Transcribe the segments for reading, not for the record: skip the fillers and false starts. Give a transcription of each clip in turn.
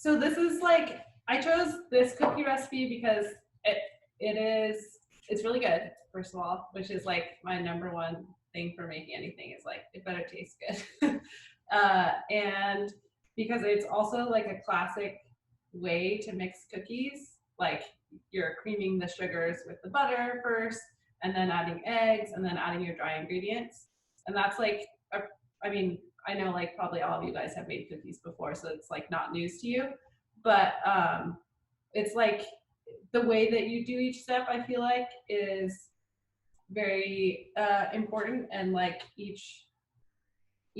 So this is like, I chose this cookie recipe because it's really good, first of all, which is like my #1 thing for making anything is like, it better taste good. And because it's also like a classic way to mix cookies, like you're creaming the sugars with the butter first, and then adding eggs, and then adding your dry ingredients. And that's like, I mean, I know like probably all of you guys have made cookies before, so it's like not news to you, but it's like the way that you do each step, I feel like, is very important, and like each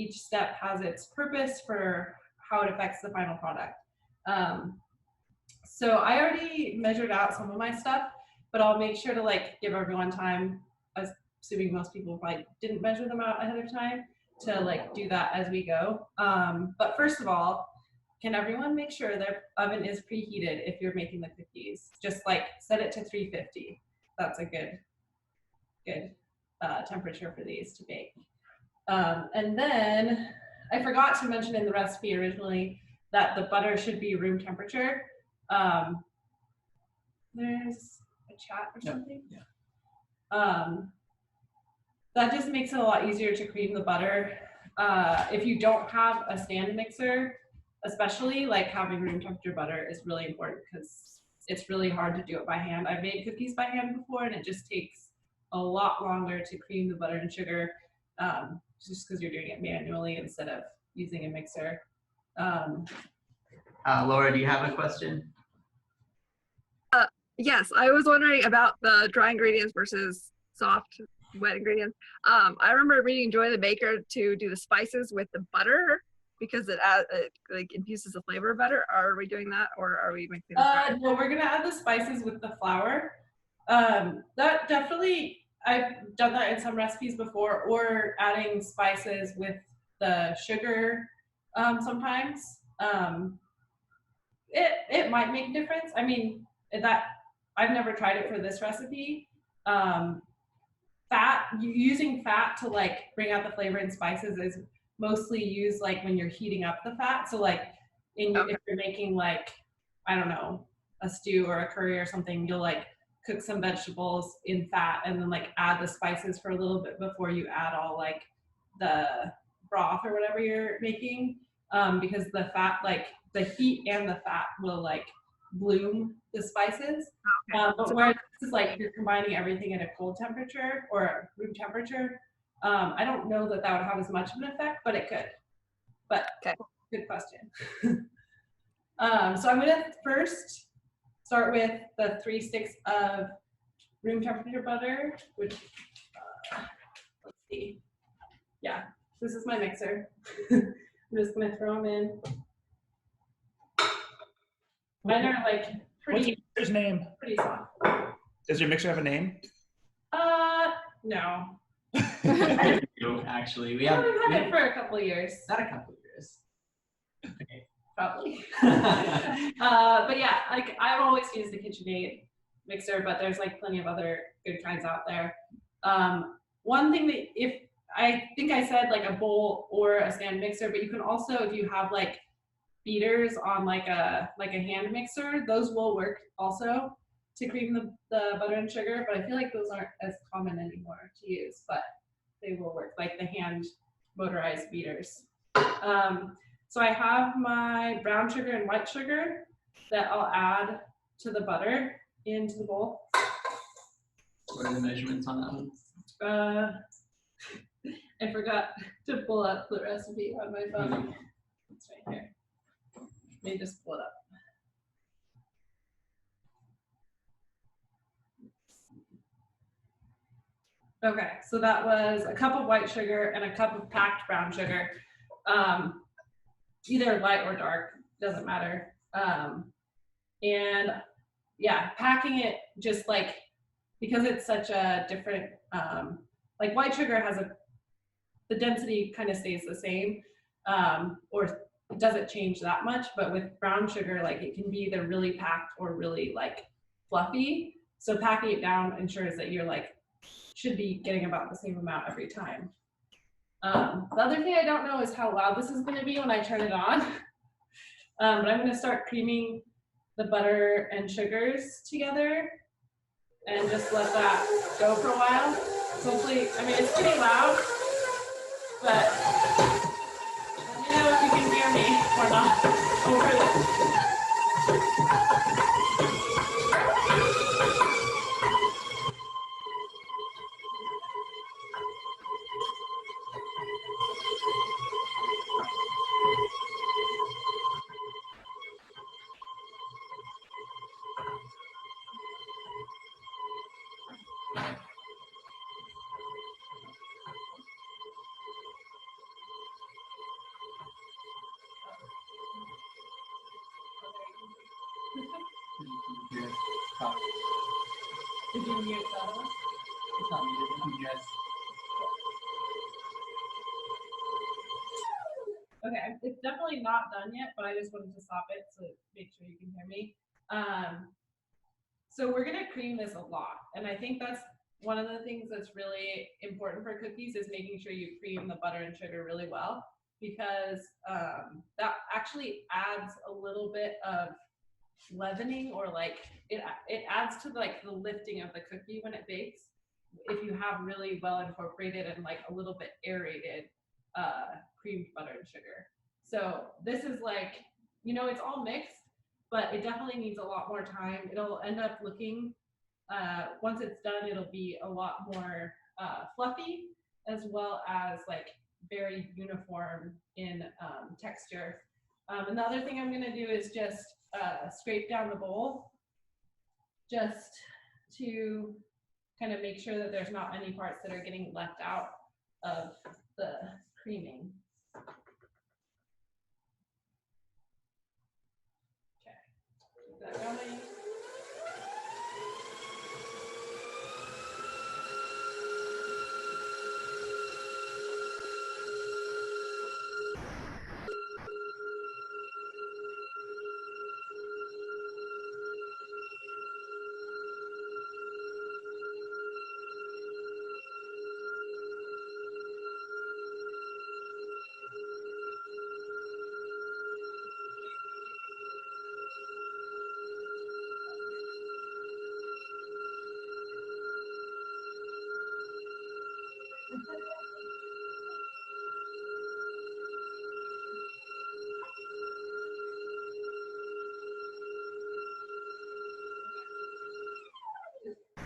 step has its purpose for how it affects the final product. So I already measured out some of my stuff, but I'll make sure to like give everyone time, assuming most people probably didn't measure them out ahead of time, to like do that as we go. But first of all, can everyone make sure their oven is preheated if you're making the cookies? Just like set it to 350. That's a good temperature for these to bake. And then I forgot to mention in the recipe originally that the butter should be room temperature. There's a chat or something. Yeah. That just makes it a lot easier to cream the butter. If you don't have a stand mixer, especially, like having room temperature butter is really important because it's really hard to do it by hand. I've made cookies by hand before, and it just takes a lot longer to cream the butter and sugar, just because you're doing it manually instead of using a mixer. Laura, do you have a question? Yes, I was wondering about the dry ingredients versus soft, wet ingredients. I remember reading Joy the Baker to do the spices with the butter because it like infuses the flavor better. Are we doing that, or are we mixing? No, we're gonna add the spices with the flour. That definitely, I've done that in some recipes before, or adding spices with the sugar sometimes. It might make a difference. I mean, that I've never tried it for this recipe. Using fat to like bring out the flavor in spices is mostly used like when you're heating up the fat. So like if you're making like, I don't know, a stew or a curry or something, you'll like cook some vegetables in fat and then like add the spices for a little bit before you add all like the broth or whatever you're making, because the fat, like the heat and the fat will like bloom the spices. But whereas this is like you're combining everything at a cold temperature or room temperature, I don't know that that would have as much of an effect, but it could. But good question. So I'm gonna first start with the 3 sticks of room temperature butter, which, let's see. Yeah, this is my mixer. I'm just gonna throw them in. Mine are like pretty. What's your name? Pretty soft. Does your mixer have a name? No. Actually, We've had it for a couple of years. Not a couple of years. Okay. Probably. But yeah, like I've always used the KitchenAid mixer, but there's like plenty of other good kinds out there. One thing that I think I said like a bowl or a stand mixer, but you can also, if you have like beaters on like a hand mixer, those will work also to cream the butter and sugar, but I feel like those aren't as common anymore to use, but they will work, like the hand motorized beaters. So I have my brown sugar and white sugar that I'll add to the butter into the bowl. What are the measurements on that one? I forgot to pull up the recipe on my phone. It's right here. Let me just pull it up. Okay, so that was a cup of white sugar and a cup of packed brown sugar. Either light or dark, doesn't matter. And yeah, packing it just like, because it's such a different, like white sugar has the density kind of stays the same, or it doesn't change that much, but with brown sugar, like it can be either really packed or really like fluffy. So packing it down ensures that you're like, should be getting about the same amount every time. The other thing I don't know is how loud this is going to be when I turn it on. But I'm gonna start creaming the butter and sugars together and just let that go for a while. So hopefully, I mean, it's pretty loud, but let me know if you can hear me or not over this. Yes. Stop. Did you mute that one? It's not muted. Yes. Okay, it's definitely not done yet, but I just wanted to stop it so make sure you can hear me. So we're gonna cream this a lot, and I think that's one of the things that's really important for cookies is making sure you cream the butter and sugar really well, because that actually adds a little bit of leavening, or like it adds to like the lifting of the cookie when it bakes if you have really well incorporated and like a little bit aerated creamed butter and sugar. So this is like, you know, it's all mixed, but it definitely needs a lot more time. It'll end up looking, once it's done, it'll be a lot more fluffy, as well as like very uniform in texture. And the other thing I'm gonna do is just scrape down the bowl just to kind of make sure that there's not any parts that are getting left out of the creaming. Okay, keep that going.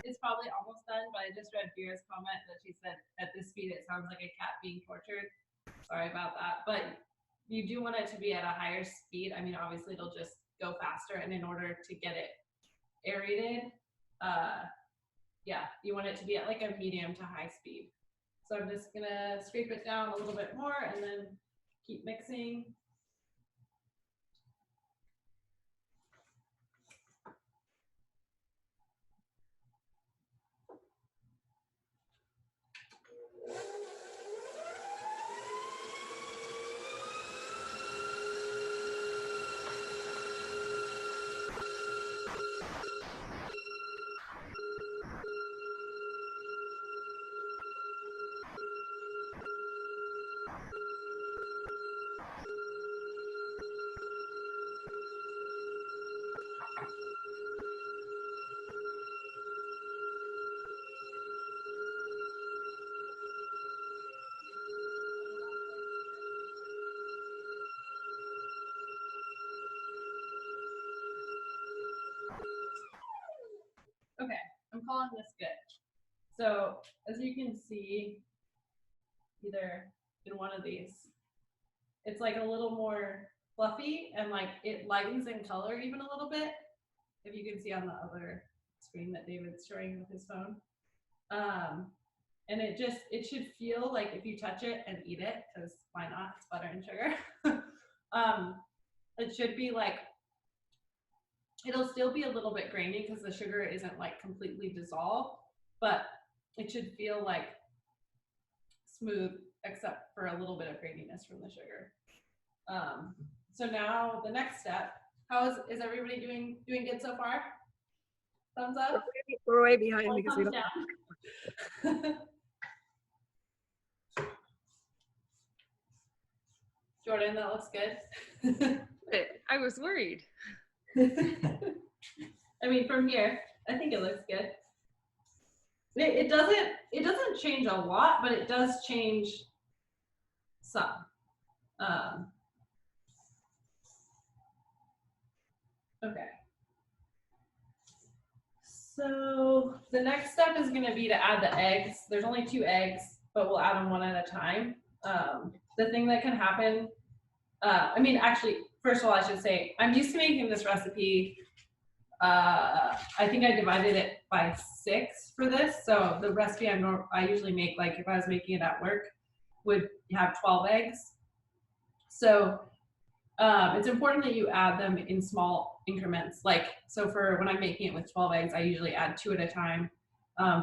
It's probably almost done, but I just read Vera's comment that she said at this speed it sounds like a cat being tortured. Sorry about that, but you do want it to be at a higher speed. I mean, obviously it'll just go faster, and in order to get it aerated, yeah, you want it to be at like a medium to high speed. So I'm just gonna scrape it down a little bit more and then keep mixing. Okay, I'm calling this good. So as you can see, either in one of these, it's like a little more fluffy and like it lightens in color even a little bit. If you can see on the other screen that David's showing with his phone. And it should feel like if you touch it and eat it, because why not, it's butter and sugar. It should be like, it'll still be a little bit grainy because the sugar isn't like completely dissolved, but it should feel like smooth except for a little bit of graininess from the sugar. So now the next step, is everybody doing good so far? Thumbs up? We're way behind Or because we thumbs don't. down? Jordan, that looks good. I was worried. I mean, from here, I think it looks good. It doesn't change a lot, but it does change some. Okay. So the next step is going to be to add the eggs. There's only 2 eggs, but we'll add them one at a time. The thing that can happen, I mean, actually, first of all, I should say, I'm used to making this recipe. I think I divided it by 6 for this. So the recipe I usually make, like if I was making it at work, would have 12 eggs. So it's important that you add them in small increments. Like, so for when I'm making it with 12 eggs, I usually add 2 at a time.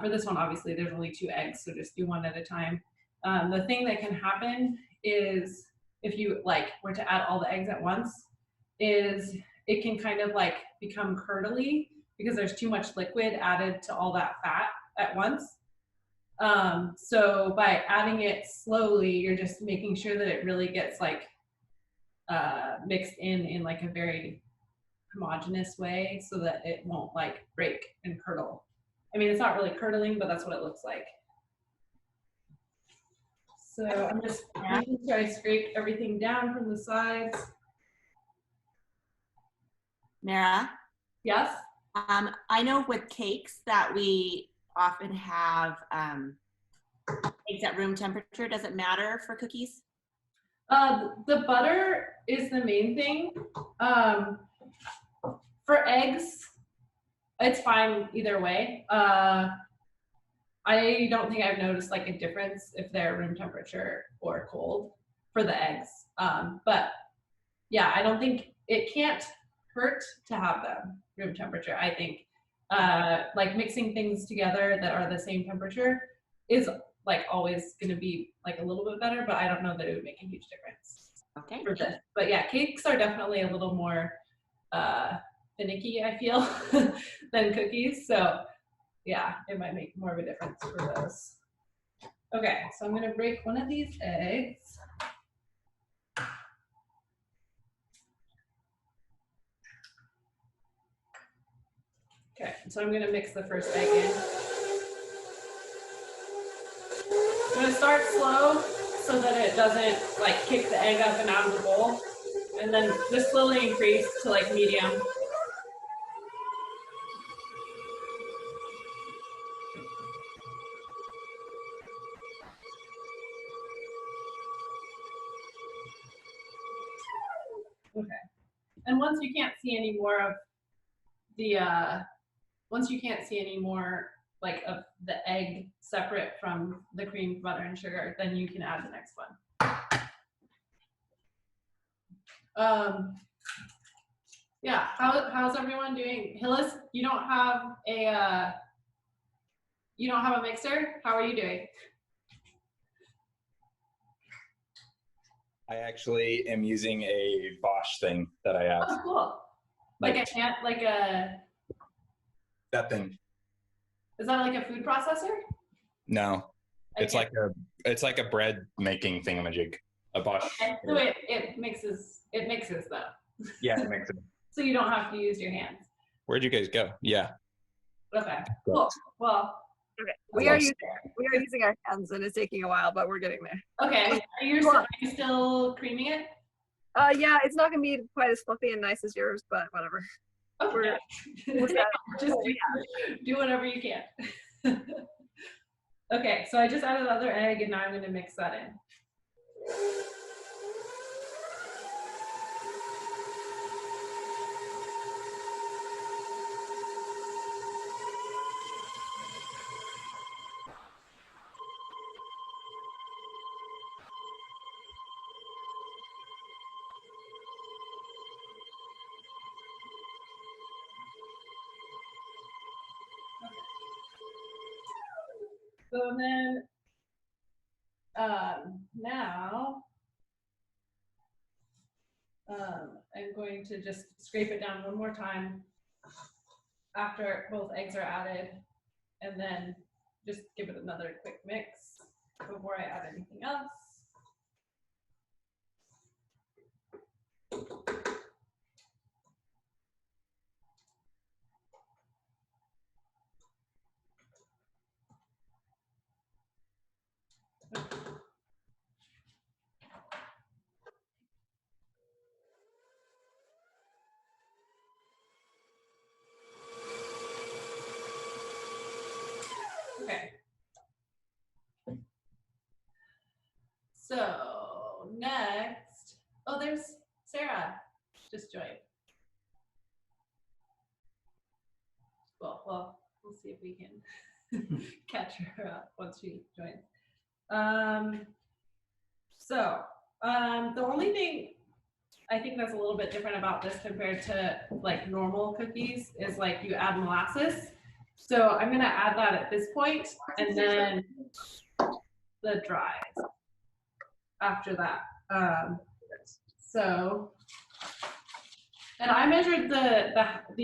For this one, obviously, there's only 2 eggs, so just do 1 at a time. The thing that can happen is if you were to add all the eggs at once, is it can kind of like become curdly because there's too much liquid added to all that fat at once. So by adding it slowly, you're just making sure that it really gets like mixed in like a very homogeneous way so that it won't like break and curdle. I mean, it's not really curdling, but that's what it looks like. So I'm just making sure I scrape everything down from the sides. Merra, Yes? I know with cakes that we often have eggs at room temperature. Does it matter for cookies? The butter is the main thing. For eggs, it's fine either way. I don't think I've noticed like a difference if they're room temperature or cold for the eggs. But yeah, I don't think it can't hurt to have them room temperature. I think like mixing things together that are the same temperature is like always going to be like a little bit better, but I don't know that it would make a huge difference. Okay. For this. But yeah, cakes are definitely a little more finicky, I feel, than cookies. So yeah, it might make more of a difference for those. Okay, so I'm gonna break one of these eggs. Okay, so I'm gonna mix the first egg in. I'm gonna start slow so that it doesn't like kick the egg up and out of the bowl. And then just slowly increase to like medium. Okay. And once you can't see any more of the, like of the egg separate from the cream, butter, and sugar, then you can add the next one. Yeah, how's everyone doing? Hillis, you don't have a mixer? How are you doing? I actually am using a Bosch thing that I have. Oh, cool. Like a that thing. Is that like a food processor? No, it's like a bread making thingamajig. A Bosch. Okay. So it mixes though. Yeah, it makes it. So you don't have to use your hands. Where'd you guys go? Yeah. Okay. Cool. Well. Okay. We are using our hands, and it's taking a while, but we're getting there. Okay. Are you still creaming it? Yeah, it's not gonna be quite as fluffy and nice as yours, but whatever. Okay. Just do whatever you can. Okay, so I just added another egg, and now I'm gonna mix that in. So then now I'm going to just scrape it down one more time after both eggs are added, and then just give it another quick mix before I add anything else. Okay. So next, oh, there's Sarah, just joined. Well, we'll see if we can catch her up once she joins. The only thing I think that's a little bit different about this compared to like normal cookies is like you add molasses. So I'm gonna add that at this point, and then the dries after that. And I measured the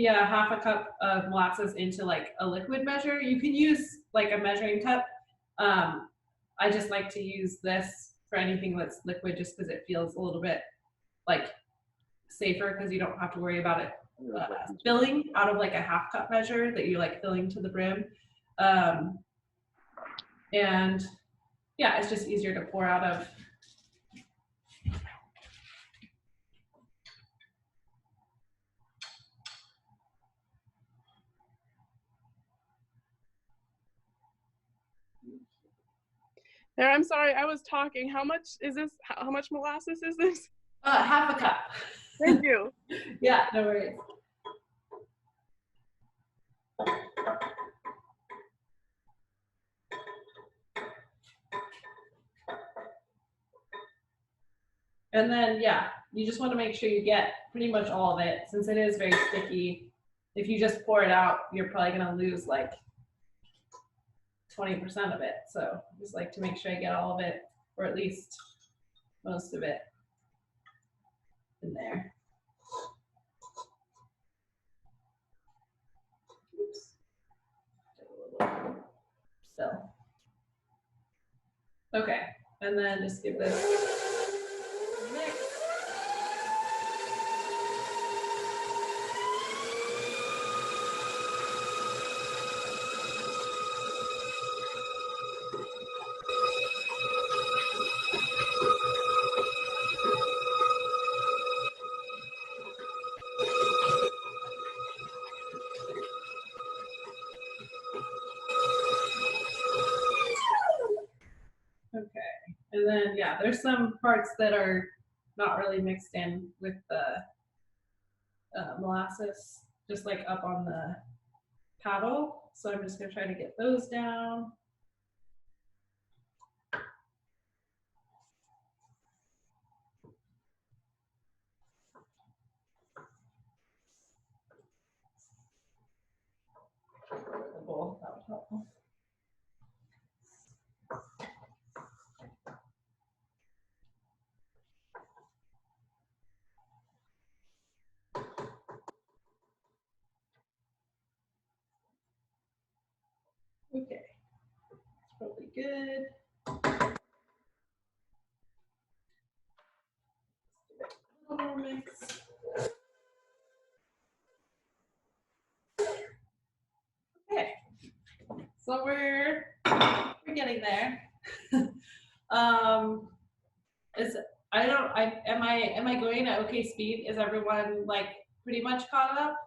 half a cup of molasses into like a liquid measure. You can use like a measuring cup. I just like to use this for anything that's liquid just because it feels a little bit like safer because you don't have to worry about it filling out of like a half cup measure that you're like filling to the brim. And yeah, it's just easier to pour out of. There, I'm sorry, I was talking. How much is this? How much molasses is this? Half a cup. Thank you. Yeah, no worries. And then, yeah, you just want to make sure you get pretty much all of it. Since it is very sticky, if you just pour it out, you're probably going to lose like 20% of it. So just like to make sure I get all of it, or at least most of it in there. Oops. A little still. Okay, and then just give this a mix. Okay, and then yeah, there's some parts that are not really mixed in with the molasses, just like up on the paddle. So I'm just gonna try to get those down. The bowl, that would help. Okay, it's probably good. A little more mix. Okay, so we're getting there. Am I going at okay speed? Is everyone like pretty much caught up?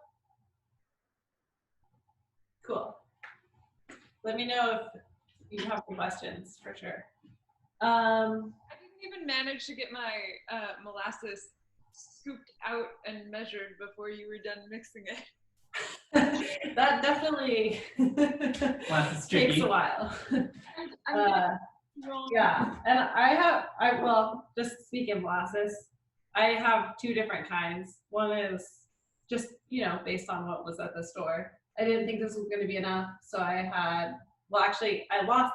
Cool. Let me know if you have some questions for sure. I didn't even manage to get my molasses scooped out and measured before you were done mixing it. That definitely takes a while. Yeah, and well, just speaking molasses, I have two different kinds. One is just, based on what was at the store. I didn't think this was going to be enough, so I lost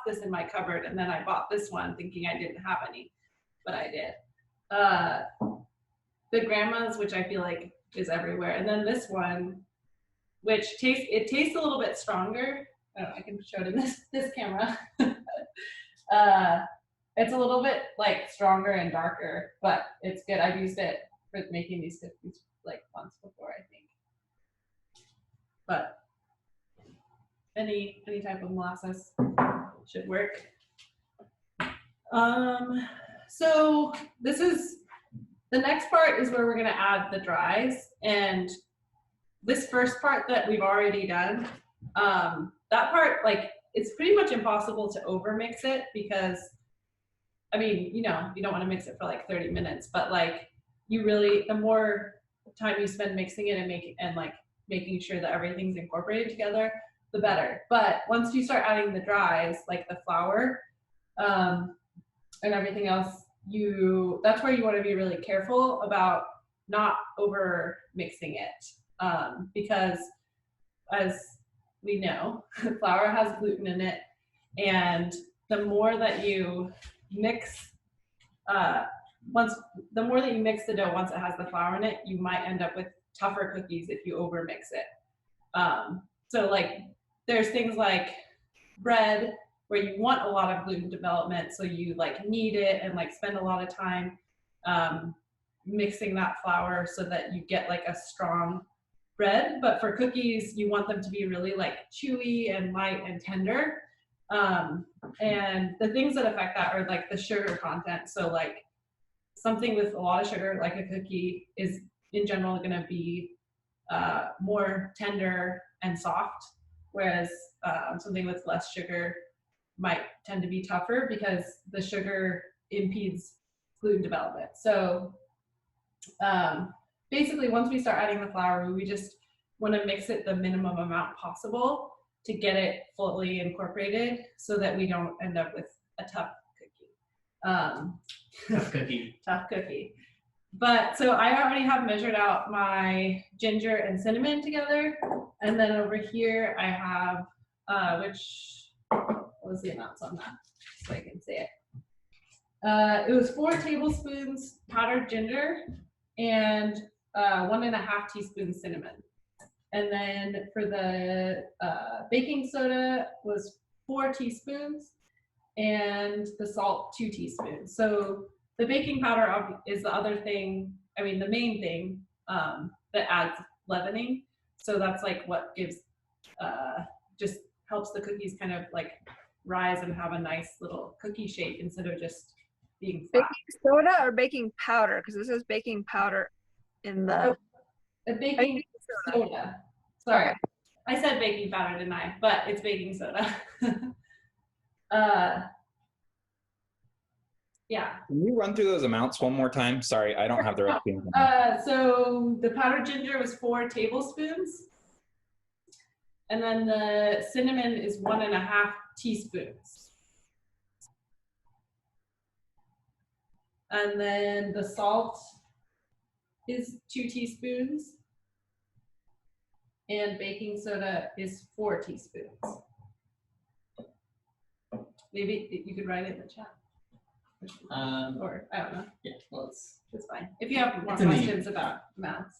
this in my cupboard, and then I bought this one thinking I didn't have any, but I did. The grandma's, which I feel like is everywhere, and then this one, which tastes a little bit stronger. I can show it in this camera. It's a little bit like stronger and darker, but it's good. I've used it for making these cookies like once before, I think. But any type of molasses should work. So the next part is where we're gonna add the dries, and this first part that we've already done, that part, like, it's pretty much impossible to overmix it because, I mean, you know, you don't want to mix it for like 30 minutes, but like you really, the more time you spend mixing it and making sure that everything's incorporated together, the better. But once you start adding the dries, like the flour and everything else, that's where you want to be really careful about not over mixing it, because as we know, flour has gluten in it, and the more that you mix, the more that you mix the dough once it has the flour in it, you might end up with tougher cookies if you over mix it. So like there's things like bread where you want a lot of gluten development, so you like knead it and like spend a lot of time mixing that flour so that you get like a strong bread. But for cookies, you want them to be really like chewy and light and tender. And the things that affect that are like the sugar content. So like something with a lot of sugar, like a cookie, is in general going to be more tender and soft, whereas something with less sugar might tend to be tougher because the sugar impedes gluten development. So basically, once we start adding the flour, we just want to mix it the minimum amount possible to get it fully incorporated so that we don't end up with a tough cookie. Tough cookie. Tough cookie. But so I already have measured out my ginger and cinnamon together. And then over here I have, what was the amounts on that? So I can say it. It was 4 tablespoons powdered ginger and 1.5 teaspoons cinnamon. And then for the baking soda was 4 teaspoons and the salt 2 teaspoons. So the baking powder is the other thing, I mean, the main thing that adds leavening. So that's like what gives, just helps the cookies kind of like rise and have a nice little cookie shape instead of just being flat. Baking soda or baking powder? Because this is baking powder in the. A baking soda. Sorry, okay. I said baking powder, didn't I? But it's baking soda. Yeah. Can you run through those amounts one more time? Sorry, I don't have the recipe. So the powdered ginger was 4 tablespoons. And then the cinnamon is 1.5 teaspoons. And then the salt is 2 teaspoons. And baking soda is 4 teaspoons. Maybe you could write it in the chat. Or I don't know. Yeah, well, it's fine. If you have more questions about amounts,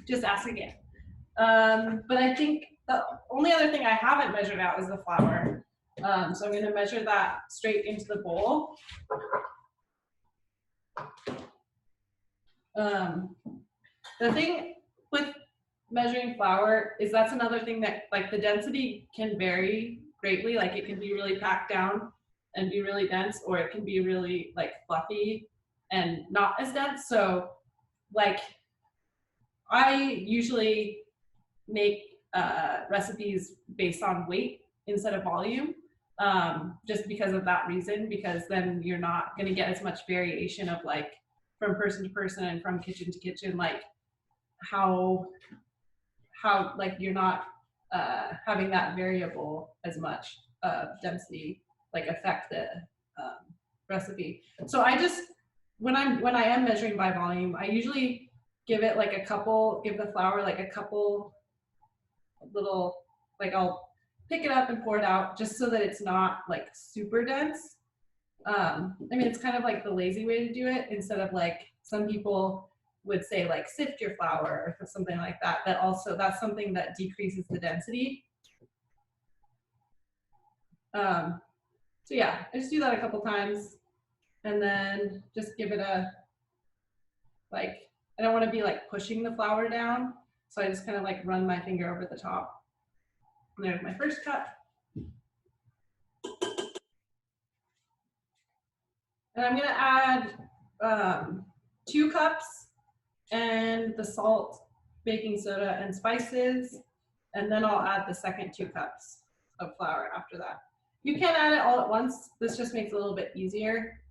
just ask again. But I think the only other thing I haven't measured out is the flour. So I'm going to measure that straight into the bowl. The thing with measuring flour is that's another thing that like the density can vary greatly. Like it can be really packed down and be really dense, or it can be really like fluffy and not as dense. So like I usually make recipes based on weight instead of volume, just because of that reason, because then you're not going to get as much variation of like from person to person and from kitchen to kitchen, like how like you're not having that variable as much density like affect the recipe. So I just when I am measuring by volume, I usually give it like give the flour like a couple little, like I'll pick it up and pour it out just so that it's not like super dense. I mean, it's kind of like the lazy way to do it, instead of like some people would say like sift your flour or something like that. That's something that decreases the density. So yeah, I just do that a couple times and then just give it a, like, I don't want to be like pushing the flour down. So I just kind of like run my finger over the top. And there's my first cup. And I'm going to add 2 cups and the salt, baking soda, and spices. And then I'll add the second 2 cups of flour after that. You can add it all at once. This just makes it a little bit easier.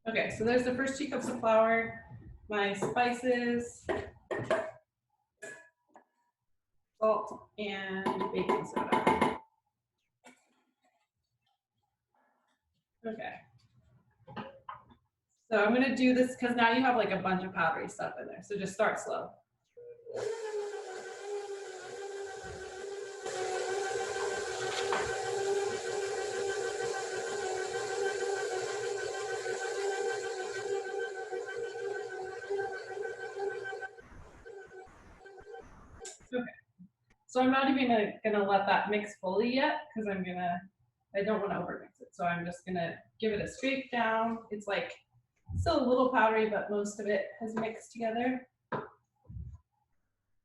Okay, so there's the first 2 cups of flour, my spices, salt, and baking soda. Okay. So I'm gonna do this because now you have like a bunch of powdery stuff in there. So just start slow. Okay. So I'm not even gonna let that mix fully yet because I don't want to overmix it. So I'm just gonna give it a scrape down. It's like still a little powdery, but most of it has mixed together.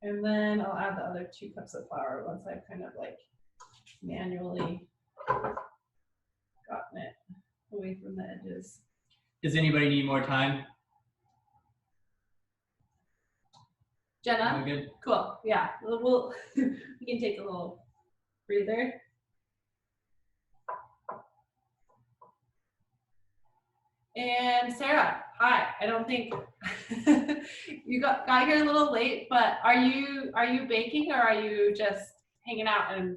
And then I'll add the other 2 cups of flour once I've kind of like manually gotten it away from the edges. Does anybody need more time? Jenna? Am I good? Cool. Yeah. We'll we can take a little breather. And Sarah, hi. I don't think got here a little late, but are you baking or are you just hanging out and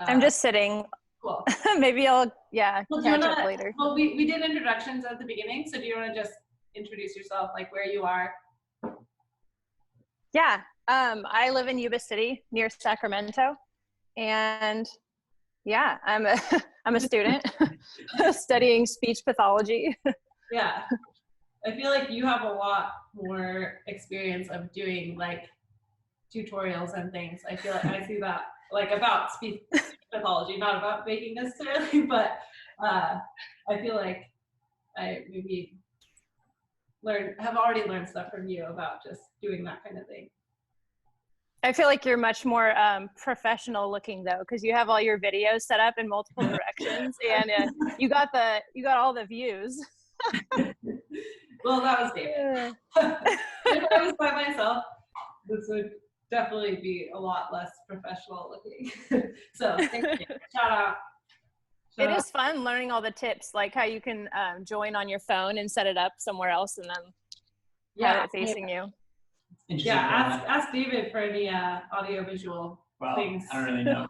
I'm just sitting. Cool. Maybe I'll Well, catch up later. Well, we did introductions at the beginning, so do you want to just introduce yourself, like where you are? Yeah. I live in Yuba City near Sacramento, and yeah, I'm a student studying speech pathology. Yeah. I feel like you have a lot more experience of doing like tutorials and things. I feel like I see that like about speech pathology, not about baking necessarily, but I feel like I maybe have already learned stuff from you about just doing that kind of thing. I feel like you're much more professional looking though, because you have all your videos set up in multiple directions, and you got all the views. Well, that was David. If I was by myself, this would definitely be a lot less professional looking. So thank you. Shout out. It is fun learning all the tips, like how you can join on your phone and set it up somewhere else, and then have it facing you. Yeah, ask David for any audio visual things. I don't really know.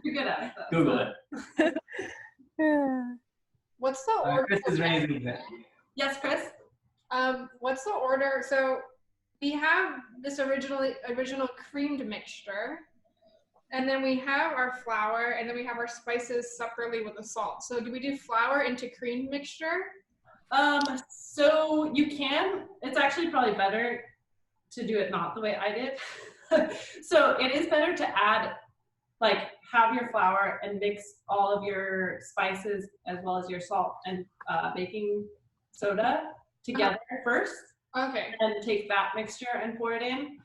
You're good at it though. Google it. What's the order? Chris is raising that. Yes, Chris? What's the order? So we have this original creamed mixture, and then we have our flour, and then we have our spices separately with the salt. So do we do flour into creamed mixture? So you can. It's actually probably better to do it not the way I did. So it is better to add, like, have your flour and mix all of your spices as well as your salt and baking soda together first. Okay. And take that mixture and pour it in.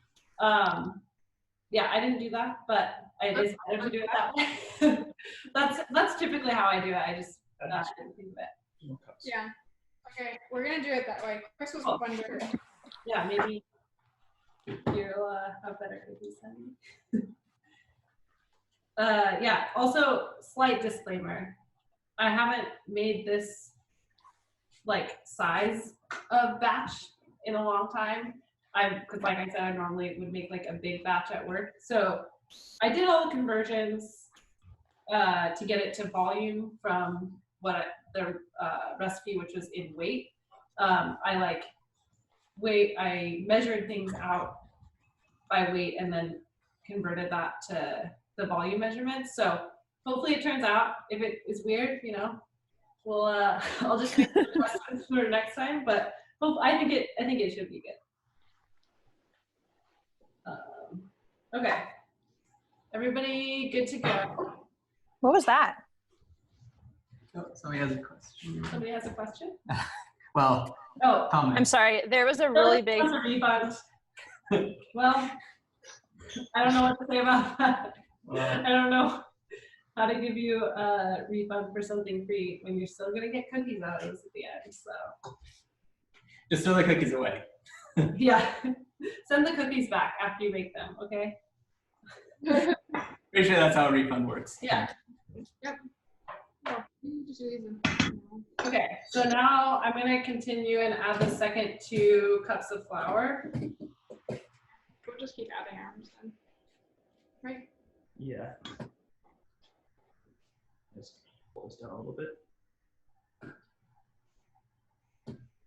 Yeah, I didn't do that, but it is better to do it that way. That's typically how I do it. I just didn't think of it. Yeah. Okay, we're gonna do it that way. Chris was wondering. Yeah, maybe you'll have better cookies than me. Yeah, also slight disclaimer. I haven't made this like size of batch in a long time. Because like I said, I normally would make like a big batch at work. So I did all the conversions to get it to volume from the recipe, which was in weight. I measured things out by weight and then converted that to the volume measurements. So hopefully it turns out. If it is weird, we'll I'll just make adjustments for next time. But I think it should be good. Okay, everybody good to go? What was that? Oh, somebody has a question. Somebody has a question? Well, Oh, comment. I'm sorry. There was a really big. That's a refund. Well, I don't know what to say about that. I don't know how to give you a refund for something free when you're still gonna get cookies out of this at the end. So Just throw the cookies away. Yeah. Send the cookies back after you make them, okay? Pretty sure that's how a refund works. Yeah. Oh, you just use them. Okay, so now I'm gonna continue and add the second 2 cups of flour. We'll just keep adding arms then. Right? Yeah. Just pull this down a little bit.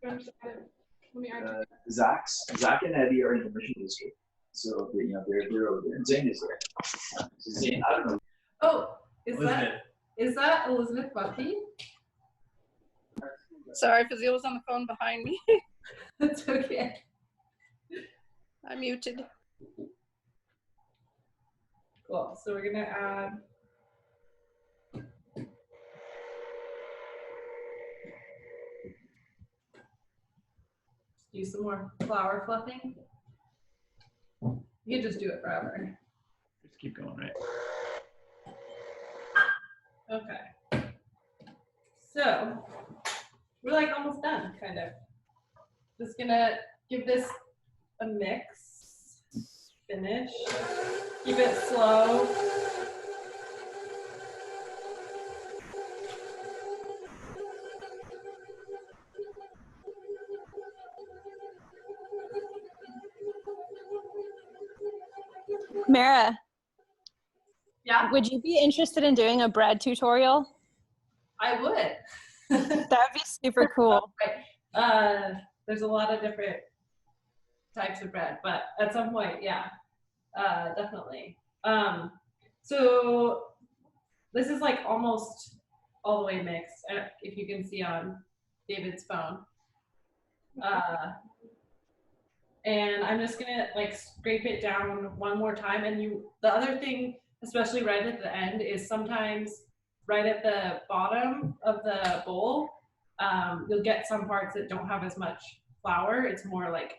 Let me add Zach and Eddie are in the Mission District, so they're over there. And Zane is there. So Zane, I don't know. Oh, Elizabeth. is that Elizabeth Buffy? Sorry, Fazil was on the phone behind me. That's okay. I muted. Cool. So we're gonna add. Do some more flour fluffing. You can just do it forever. Just keep going, right? Okay. So we're like almost done, kind of. Just gonna give this a mix. Finish. Keep it slow. Merra, Yeah, would you be interested in doing a bread tutorial? I would. That would be super cool. There's a lot of different types of bread, but at some point, yeah, definitely. So this is like almost all the way mixed, if you can see on David's phone. And I'm just gonna like scrape it down one more time. And the other thing, especially right at the end, is sometimes right at the bottom of the bowl, you'll get some parts that don't have as much flour. It's more like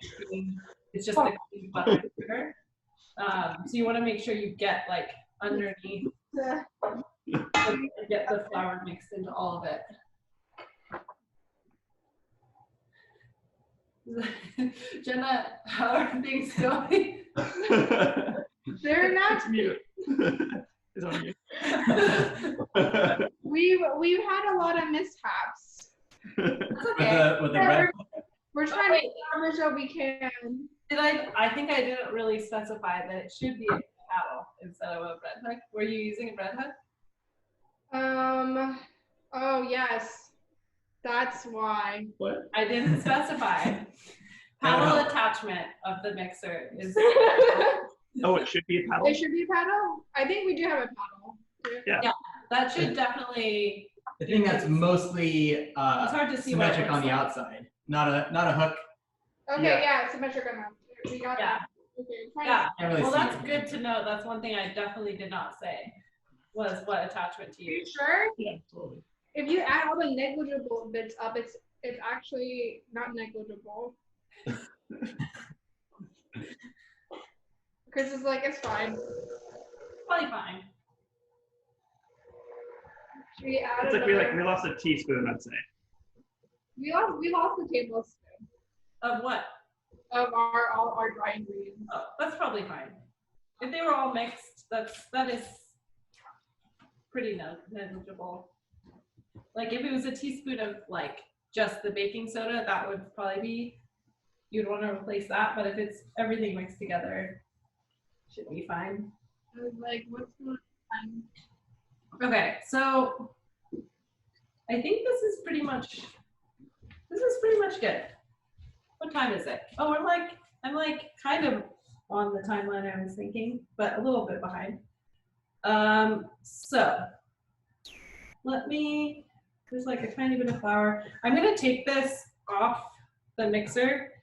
it's just the butter and sugar. So you want to make sure you get like underneath, get the flour mixed into all of it. Jenna, how are things going? They're not. Mute. It's on mute. We've had a lot of mishaps. That's okay. With the bread. We're trying to average what we can. I think I didn't really specify that it should be a paddle instead of a bread hook. Were you using a bread hook? Oh yes. That's why. What? I didn't specify. Paddle attachment of the mixer is. Oh, it should be a paddle. It should be a paddle. I think we do have a paddle. Yeah. Yeah, that should definitely. I think that's mostly It's hard to see what it symmetric on looks the like. outside, not a hook. Okay, yeah, symmetric on that. We got Yeah. that. Okay, fine. Yeah. Can't really Well, see that's it. good to know. That's one thing I definitely did not say was what attachment to Are you use. sure? Yeah, totally. If you add all the negligible bits up, it's actually not negligible. Because it's like it's fine. Probably fine. Should we add It's like another? we lost a teaspoon, I'd say. We lost the tablespoon Of what? of all our dry ingredients. Oh, that's probably fine. If they were all mixed, that is pretty negligible. Like if it was a teaspoon of like just the baking soda, that would probably be, you'd want to replace that. But if it's everything mixed together, it should be fine. I was like, what's going on? Okay, so I think this is pretty much good. What time is it? Oh, I'm like kind of on the timeline I was thinking, but a little bit behind. So there's like a tiny bit of flour. I'm gonna take this off the mixer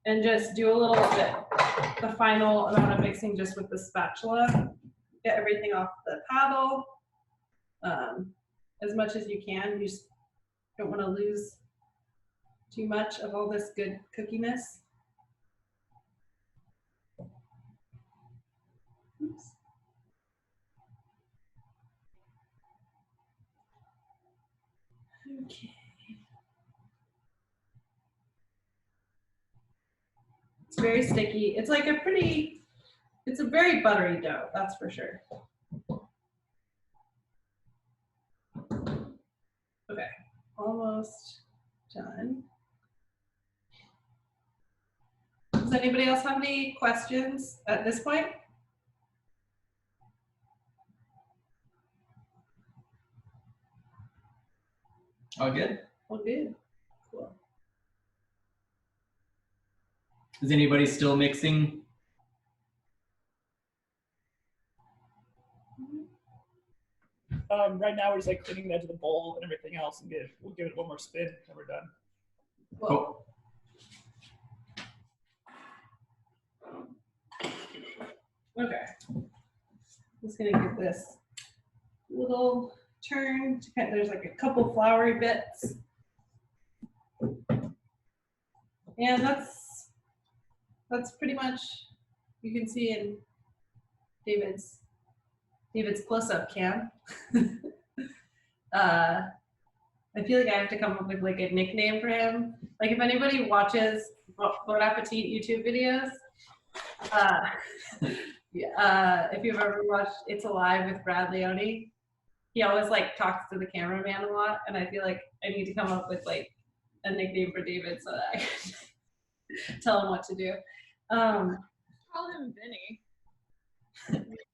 and just do a little bit, the final amount of mixing just with the spatula. Get everything off the paddle as much as you can. You just don't want to lose too much of all this good cookiness. Oops. Okay. very sticky. It's like it's a very buttery dough, that's for sure. Okay, almost done. Does anybody else have any questions at this point? All good? All good. Cool. Is anybody still mixing? Right now we're just like cleaning the edge of the bowl and everything else, and we'll give it one more spin and we're done. Oh. Okay. Just gonna give this little turn. There's like a couple floury bits. And that's pretty much, you can see in David's close-up cam. I feel like I have to come up with like a nickname for him. Like if anybody watches Bon Appetit YouTube videos, if you've ever watched It's Alive with Brad Leone, he always like talks to the cameraman a lot, and I feel like I need to come up with like a nickname for David so that I can tell him what to do. Call him Vinny.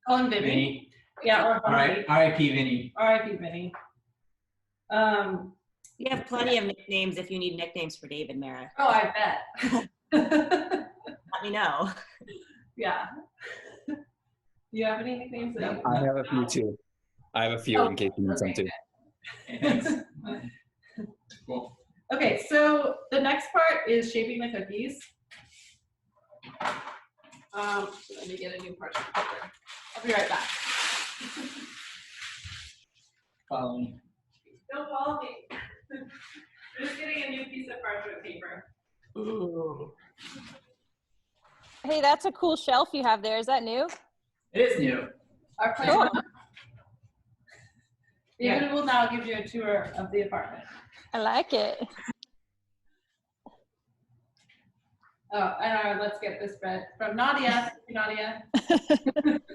Call him Vinny. Vinny. Yeah, or All right. R.I.P. Vinny. R.I.P. Vinny. We have plenty of nicknames if you need nicknames for David, Merra. Oh, I bet. Let me know. Yeah. Do you have any nicknames? I have a few too. I have a few in case you need some too. Thanks. Cool. Okay, so the next part is shaping the cookies. Let me get a new parchment paper. I'll be right back. Follow me. Don't follow me. I'm just getting a new piece of parchment paper. Ooh. Hey, that's a cool shelf you have there. Is that new? It is new. Our plan. Cool. David will now give you a tour of the apartment. I like it. Oh, and let's get this bread from Nadia. Nadia.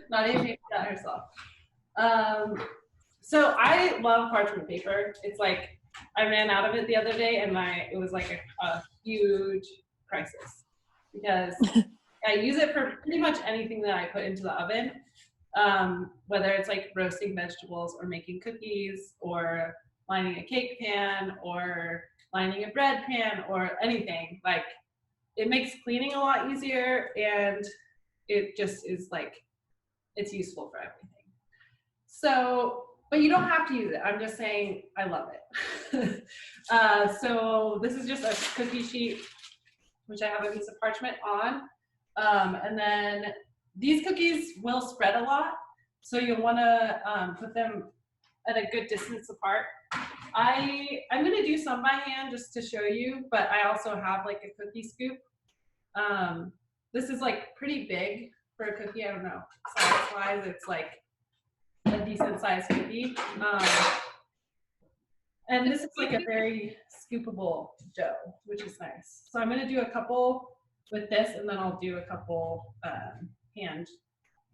Nadia made that herself. So I love parchment paper. It's like I ran out of it the other day, and it was like a huge crisis because I use it for pretty much anything that I put into the oven, whether it's like roasting vegetables or making cookies or lining a cake pan or lining a bread pan or anything. Like it makes cleaning a lot easier, and it just is like it's useful for everything. So, but you don't have to use it. I'm just saying I love it. So this is just a cookie sheet, which I have a piece of parchment on. And then these cookies will spread a lot. So you'll want to put them at a good distance apart. I'm going to do some by hand just to show you, but I also have like a cookie scoop. This is like pretty big for a cookie. I don't know, size-wise, it's like a decent sized cookie. And this is like a very scoopable dough, which is nice. So I'm gonna do a couple with this, and then I'll do a couple hand.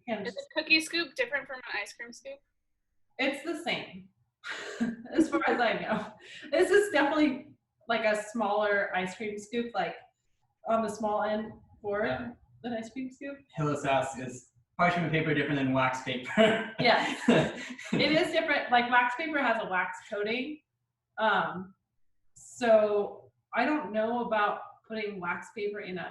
Is a cookie scoop different from an ice cream scoop? It's the same, as far as I know. This is definitely like a smaller ice cream scoop, like on the small end for an ice cream scoop. Hillis asks, is parchment paper different than wax paper? Yes, it is different. Like wax paper has a wax coating. So I don't know about putting wax paper in an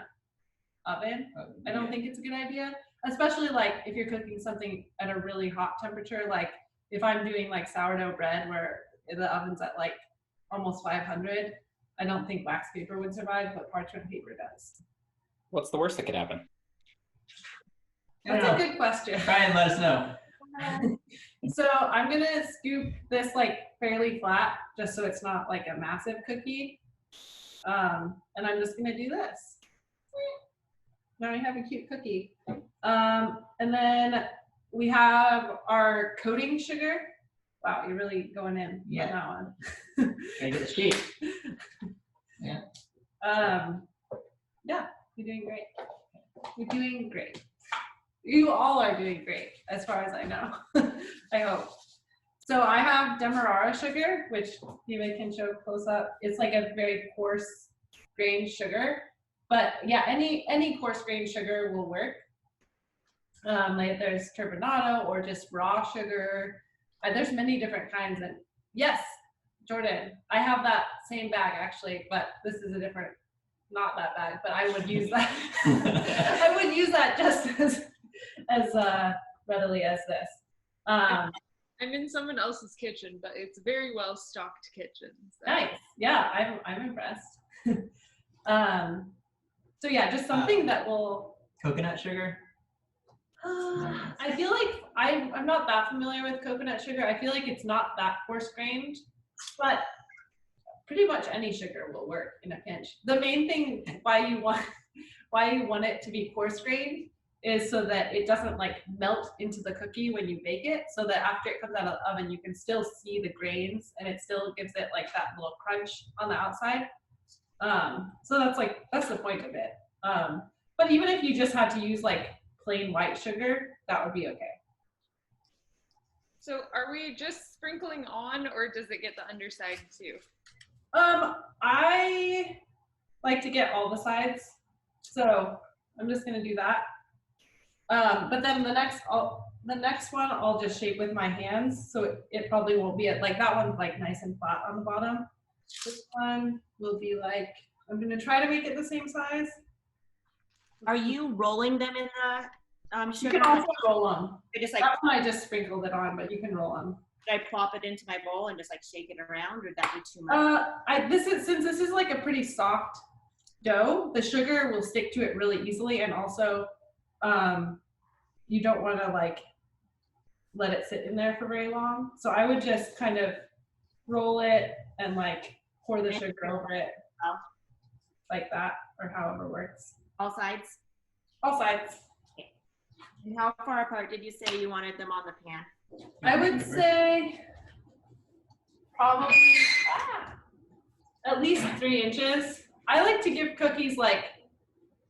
oven. I don't think it's a good idea, especially like if you're cooking something at a really hot temperature. Like if I'm doing like sourdough bread where the oven's at like almost 500, I don't think wax paper would survive, but parchment paper does. What's the worst that could happen? That's a good question. Try and let us know. So I'm gonna scoop this like fairly flat, just so it's not like a massive cookie. And I'm just gonna do this. Now I have a cute cookie. And then we have our coating sugar. Wow, you're really going in on that one. Gotta get the sheet. Yeah. Yeah, you're doing great. You're doing great. You all are doing great, as far as I know. I hope. So I have demerara sugar, which Eva can show close up. It's like a very coarse grained sugar, but yeah, any coarse grained sugar will work. Like there's turbinado or just raw sugar. There's many different kinds. And yes, Jordan, I have that same bag actually, but this is a different, not that bag, but I would use that. I would use that just as readily as this. I'm in someone else's kitchen, but it's a very well stocked kitchen. So. Nice. Yeah, I'm impressed. So yeah, just something that will. Coconut sugar. I feel like I'm not that familiar with coconut sugar. I feel like it's not that coarse grained, but pretty much any sugar will work in a pinch. The main thing why you want it to be coarse grained is so that it doesn't like melt into the cookie when you bake it, so that after it comes out of the oven, you can still see the grains and it still gives it like that little crunch on the outside. So that's the point of it. But even if you just had to use like plain white sugar, that would be okay. So are we just sprinkling on, or does it get the underside too? I like to get all the sides, so I'm just gonna do that. But then the next one I'll just shape with my hands, so it probably won't be like that one's like nice and flat on the bottom. This one will be like, I'm gonna try to make it the same size. Are you rolling them in the sugar? You can also roll them. Just like, that's when I just sprinkled it on, but you can roll them. Should I plop it into my bowl and just like shake it around, or would that be too much? Since this is like a pretty soft dough, the sugar will stick to it really easily, and also you don't want to like let it sit in there for very long. So I would just kind of roll it and like pour the sugar over it like that, or however works. All sides? All sides. Okay. And how far apart did you say you wanted them on the pan? I would say probably at least 3 inches. I like to give cookies like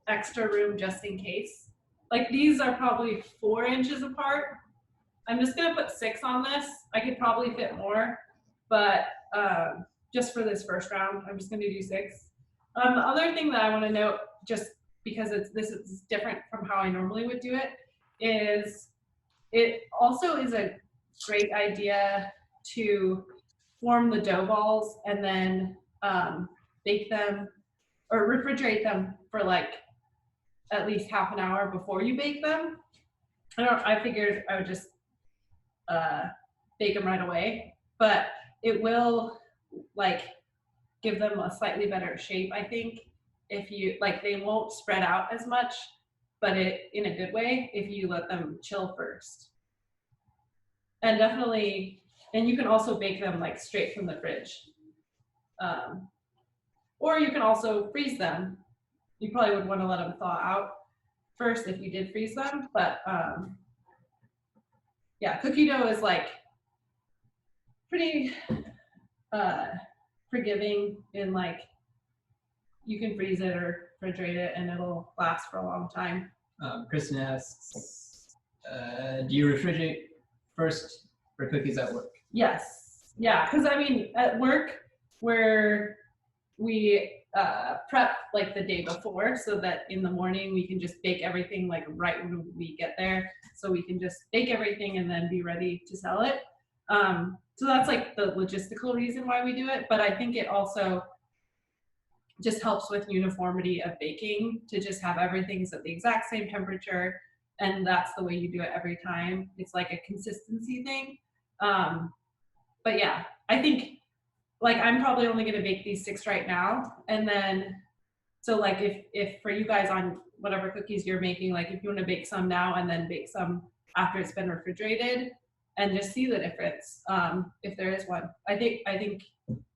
extra room just in case. Like these are probably 4 inches apart. I'm just gonna put 6 on this. I could probably fit more, but just for this first round, I'm just gonna do 6. The other thing that I wanna note, just because this is different from how I normally would do it, is it also is a great idea to form the dough balls and then bake them or refrigerate them for like at least half an hour before you bake them. I figured I would just bake them right away, but it will like give them a slightly better shape, I think. If you like, they won't spread out as much, but in a good way if you let them chill first. And definitely, and you can also bake them like straight from the fridge. Or you can also freeze them. You probably would want to let them thaw out first if you did freeze them, but yeah, cookie dough is like pretty forgiving in like, you can freeze it or refrigerate it and it'll last for a long time. Kristen asks, do you refrigerate first for cookies at work? Yes. Yeah, because I mean, at work, where we prep like the day before so that in the morning we can just bake everything like right when we get there. So we can just bake everything and then be ready to sell it. So that's like the logistical reason why we do it. But I think it also just helps with uniformity of baking, to just have everything's at the exact same temperature, and that's the way you do it every time. It's like a consistency thing. But yeah, I think like I'm probably only going to bake these 6 right now, and then so like if for you guys on whatever cookies you're making, like if you want to bake some now and then bake some after it's been refrigerated, and just see the difference, if there is one. I think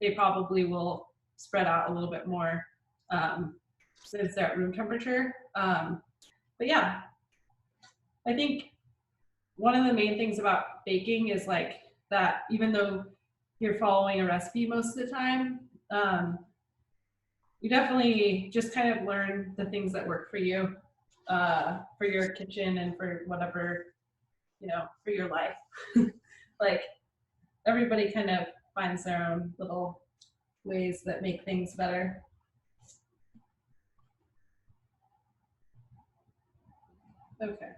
they probably will spread out a little bit more since they're at room temperature. But yeah, I think one of the main things about baking is like that even though you're following a recipe most of the time, you definitely just kind of learn the things that work for you. for your kitchen and for whatever, for your life. Like everybody kind of finds their own little ways that make things better. Okay.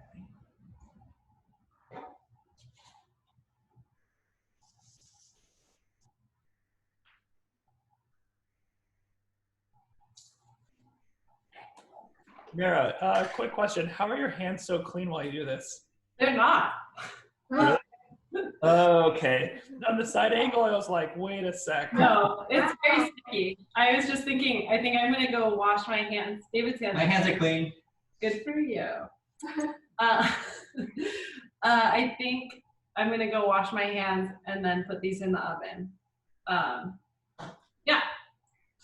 Merra, quick question. How are your hands so clean while you do this? They're not. Really? Okay. On the side angle, I was like, wait a sec. No, it's very sticky. I was just thinking, I think I'm gonna go wash my hands. David's hands. My hands are clean. Good for you. I think I'm gonna go wash my hands and then put these in the oven. Yeah,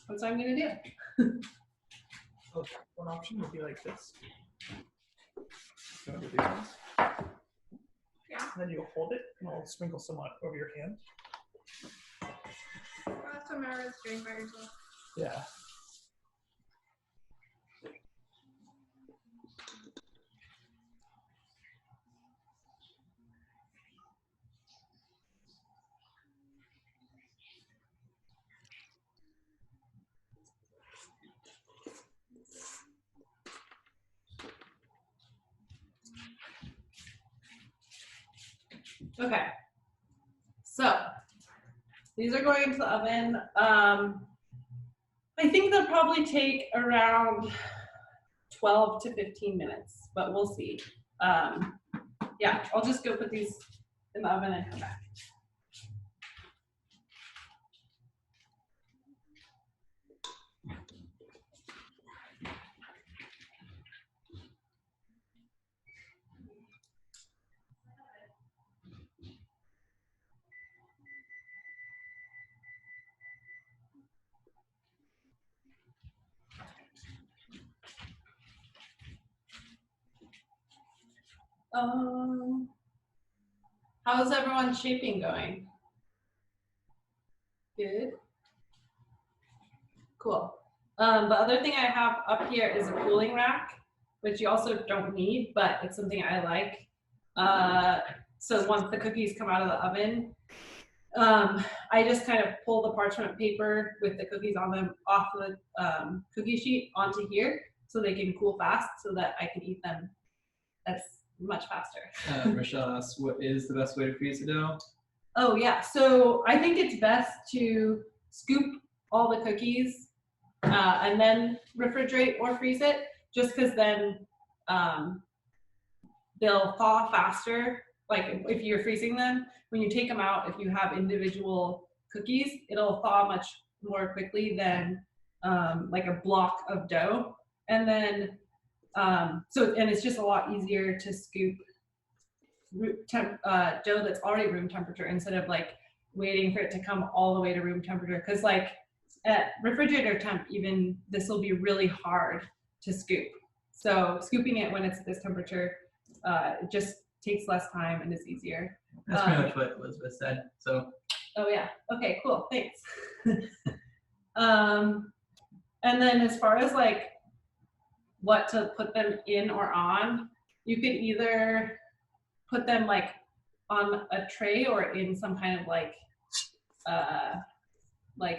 that's what I'm gonna do. Okay. One option would be like this. You want to do these ones? Yeah. And then you hold it, and I'll sprinkle somewhat over your hand. That's what Merra's doing by herself. Yeah. Okay, so these are going into the oven. I think they'll probably take around 12 to 15 minutes, but we'll see. Yeah, I'll just go put these in the oven and come back. How's everyone's shaping going? Good. Cool. The other thing I have up here is a cooling rack, which you also don't need, but it's something I like. So once the cookies come out of the oven, I just kind of pull the parchment paper with the cookies on them off the cookie sheet onto here so they can cool fast so that I can eat them. That's much faster. Rochelle asks, what is the best way to freeze the dough? Oh yeah, so I think it's best to scoop all the cookies and then refrigerate or freeze it, just because then they'll thaw faster. Like if you're freezing them, when you take them out, if you have individual cookies, it'll thaw much more quickly than like a block of dough. And then, and it's just a lot easier to scoop dough that's already room temperature instead of like waiting for it to come all the way to room temperature. Because like at refrigerator temp, even this will be really hard to scoop. So scooping it when it's at this temperature, it just takes less time and is easier. That's pretty much what Elizabeth said. So. Oh yeah. Okay. Cool. Thanks. And then as far as like what to put them in or on, you could either put them like on a tray or in some kind of like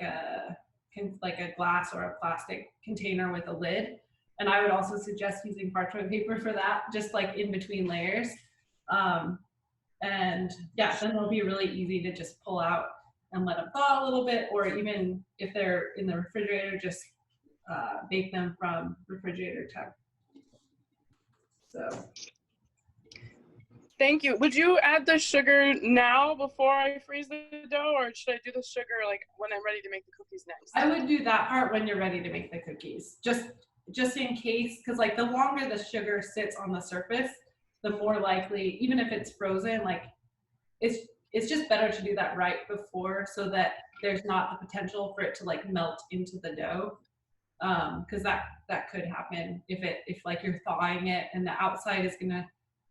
a glass or a plastic container with a lid. And I would also suggest using parchment paper for that, just like in between layers. And yeah, then it'll be really easy to just pull out and let them thaw a little bit, or even if they're in the refrigerator, just bake them from refrigerator temp. So. Thank you. Would you add the sugar now before I freeze the dough, or should I do the sugar like when I'm ready to make the cookies next? I would do that part when you're ready to make the cookies, just in case, because like the longer the sugar sits on the surface, the more likely, even if it's frozen, like it's just better to do that right before so that there's not the potential for it to like melt into the dough, because that could happen if like you're thawing it and the outside is gonna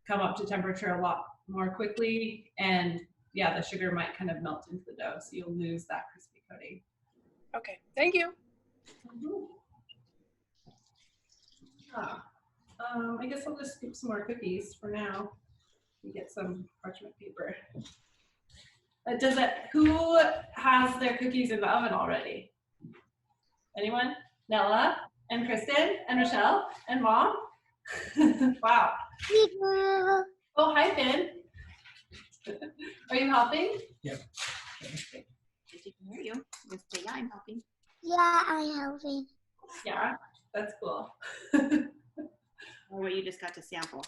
come up to temperature a lot more quickly, and yeah, the sugar might kind of melt into the dough, so you'll lose that crispy coating. Okay, thank you. Ah. I guess I'll just scoop some more cookies for now. We get some parchment paper. Who has their cookies in the oven already? Anyone? Nella and Kristen and Rochelle and Mom? Wow. Oh, hi, Finn. Are you helping? Did you hear you? Just say, yeah, I'm helping. Yeah, I'm helping. Yeah, that's cool. Or what you just got to sample.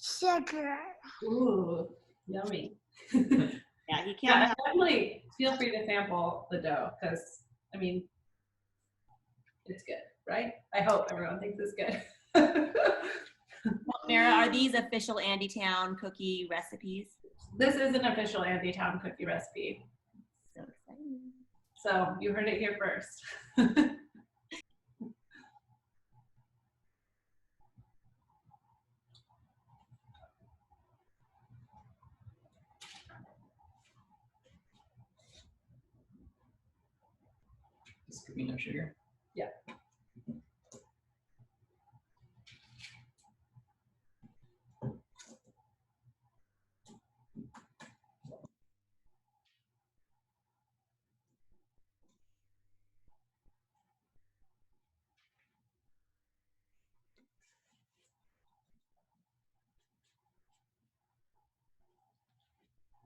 Sugar. Ooh, yummy. Yeah, he can't Yeah, have definitely feel free to sample the dough because, I mean, it's good, right? I hope everyone thinks it's good. Merra, are these official Andy Town cookie recipes? This is an official Andy Town cookie recipe. So exciting. So you heard it here first. Scooping no sugar. Yeah.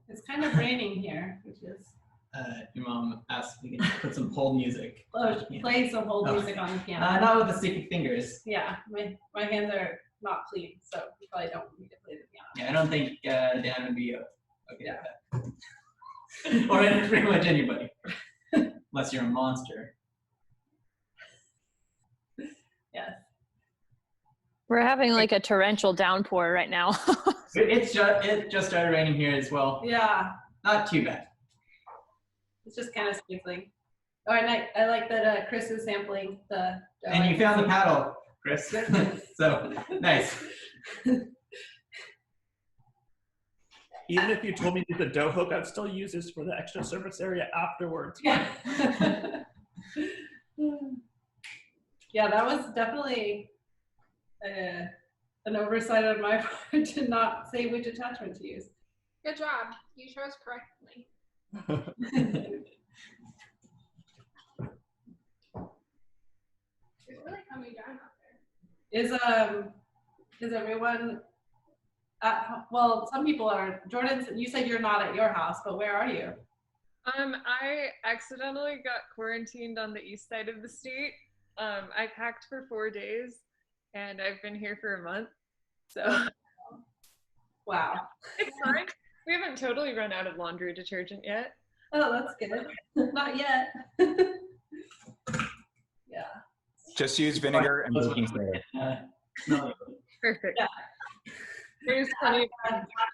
It's kind of raining here, which is. Your mom asked if we can put some hold music. Oh, play some hold Oh. music on the piano. Not with the sticky fingers. Yeah, my hands are not clean, so you probably don't need to play the piano. Yeah, I don't think Dan would be okay with that. Or pretty much anybody. Unless you're a monster. Yes. We're having like a torrential downpour right now. It just started raining here as well. Yeah, Not too bad. it's just kind of sprinkling. Oh, and I like that Chris is sampling the. And you found the paddle, Chris. So nice. Even if you told me to use the dough hook, I'd still use this for the extra surface area afterwards. Yeah. Yeah, that was definitely an oversight on my part to not say which attachment to use. Good job. You chose correctly. It's really coming down out there. Is everyone well, some people are. Jordan, you said you're not at your house, but where are you? I accidentally got quarantined on the east side of the state. I packed for 4 days, and I've been here for a month. So Wow. it's fine. We haven't totally run out of laundry detergent yet. Oh, that's good. Not yet. Yeah. Just use vinegar and baking soda. No. Perfect. Yeah. There's plenty of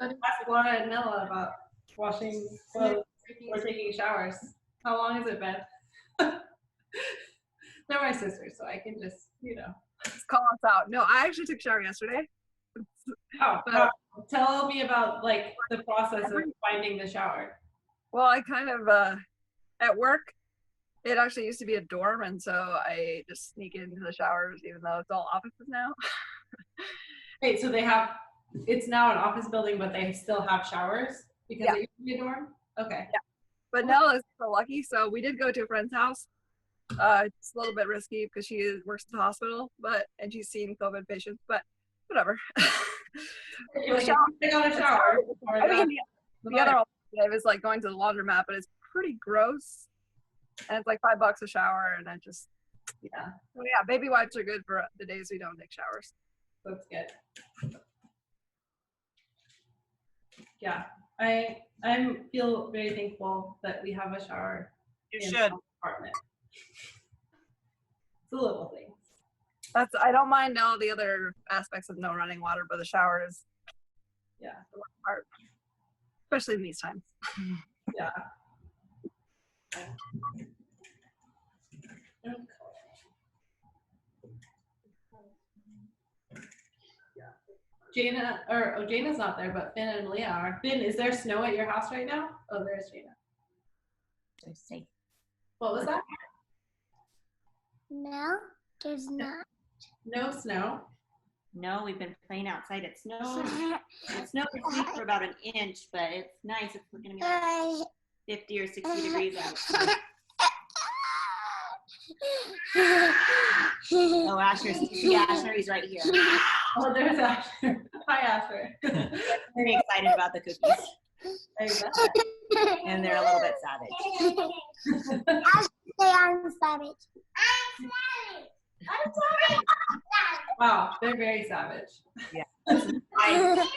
Ask Laura and Nella about washing clothes or taking showers. How long has it been? They're my sisters, so I can just, Just call us out. No, I actually took a shower yesterday. Oh, But- tell me about like the process of finding the shower. Well, I kind of, at work, it actually used to be a dorm, and so I just sneak into the showers, even though it's all offices now. Wait, so it's now an office building, but they still have showers because Yeah. it used to be a dorm? Okay. Yeah. But Nella is so lucky, so we did go to a friend's house. It's a little bit risky because she works at the hospital, and she's seen COVID patients, but whatever. They got a shower. I mean, the other alternative is like going to the laundromat, but it's pretty gross. And it's like $5 a shower, and I just, yeah. So yeah, baby wipes are good for the days we don't take showers. That's good. Yeah, I feel very thankful that we have a shower You in should. the apartment. It's a little thing. I don't mind all the other aspects of no running water, but the shower is Yeah. the worst part, especially in these times. Yeah. Jana's not there, but Finn and Leah are. Finn, is there snow at your house right now? Oh, there's Jana. So safe. What was that? No, there's not. No snow. No, we've been playing outside. It snowed. It snowed this week for about an inch, but it's nice. It's going to be like 50 or 60 degrees out. Oh, Asher, see Asher, he's right here. Oh, there's Asher. Hi, Asher. Very excited about the cookies. And they're a little bit savage. I'm savage. Wow, they're very savage. Yeah.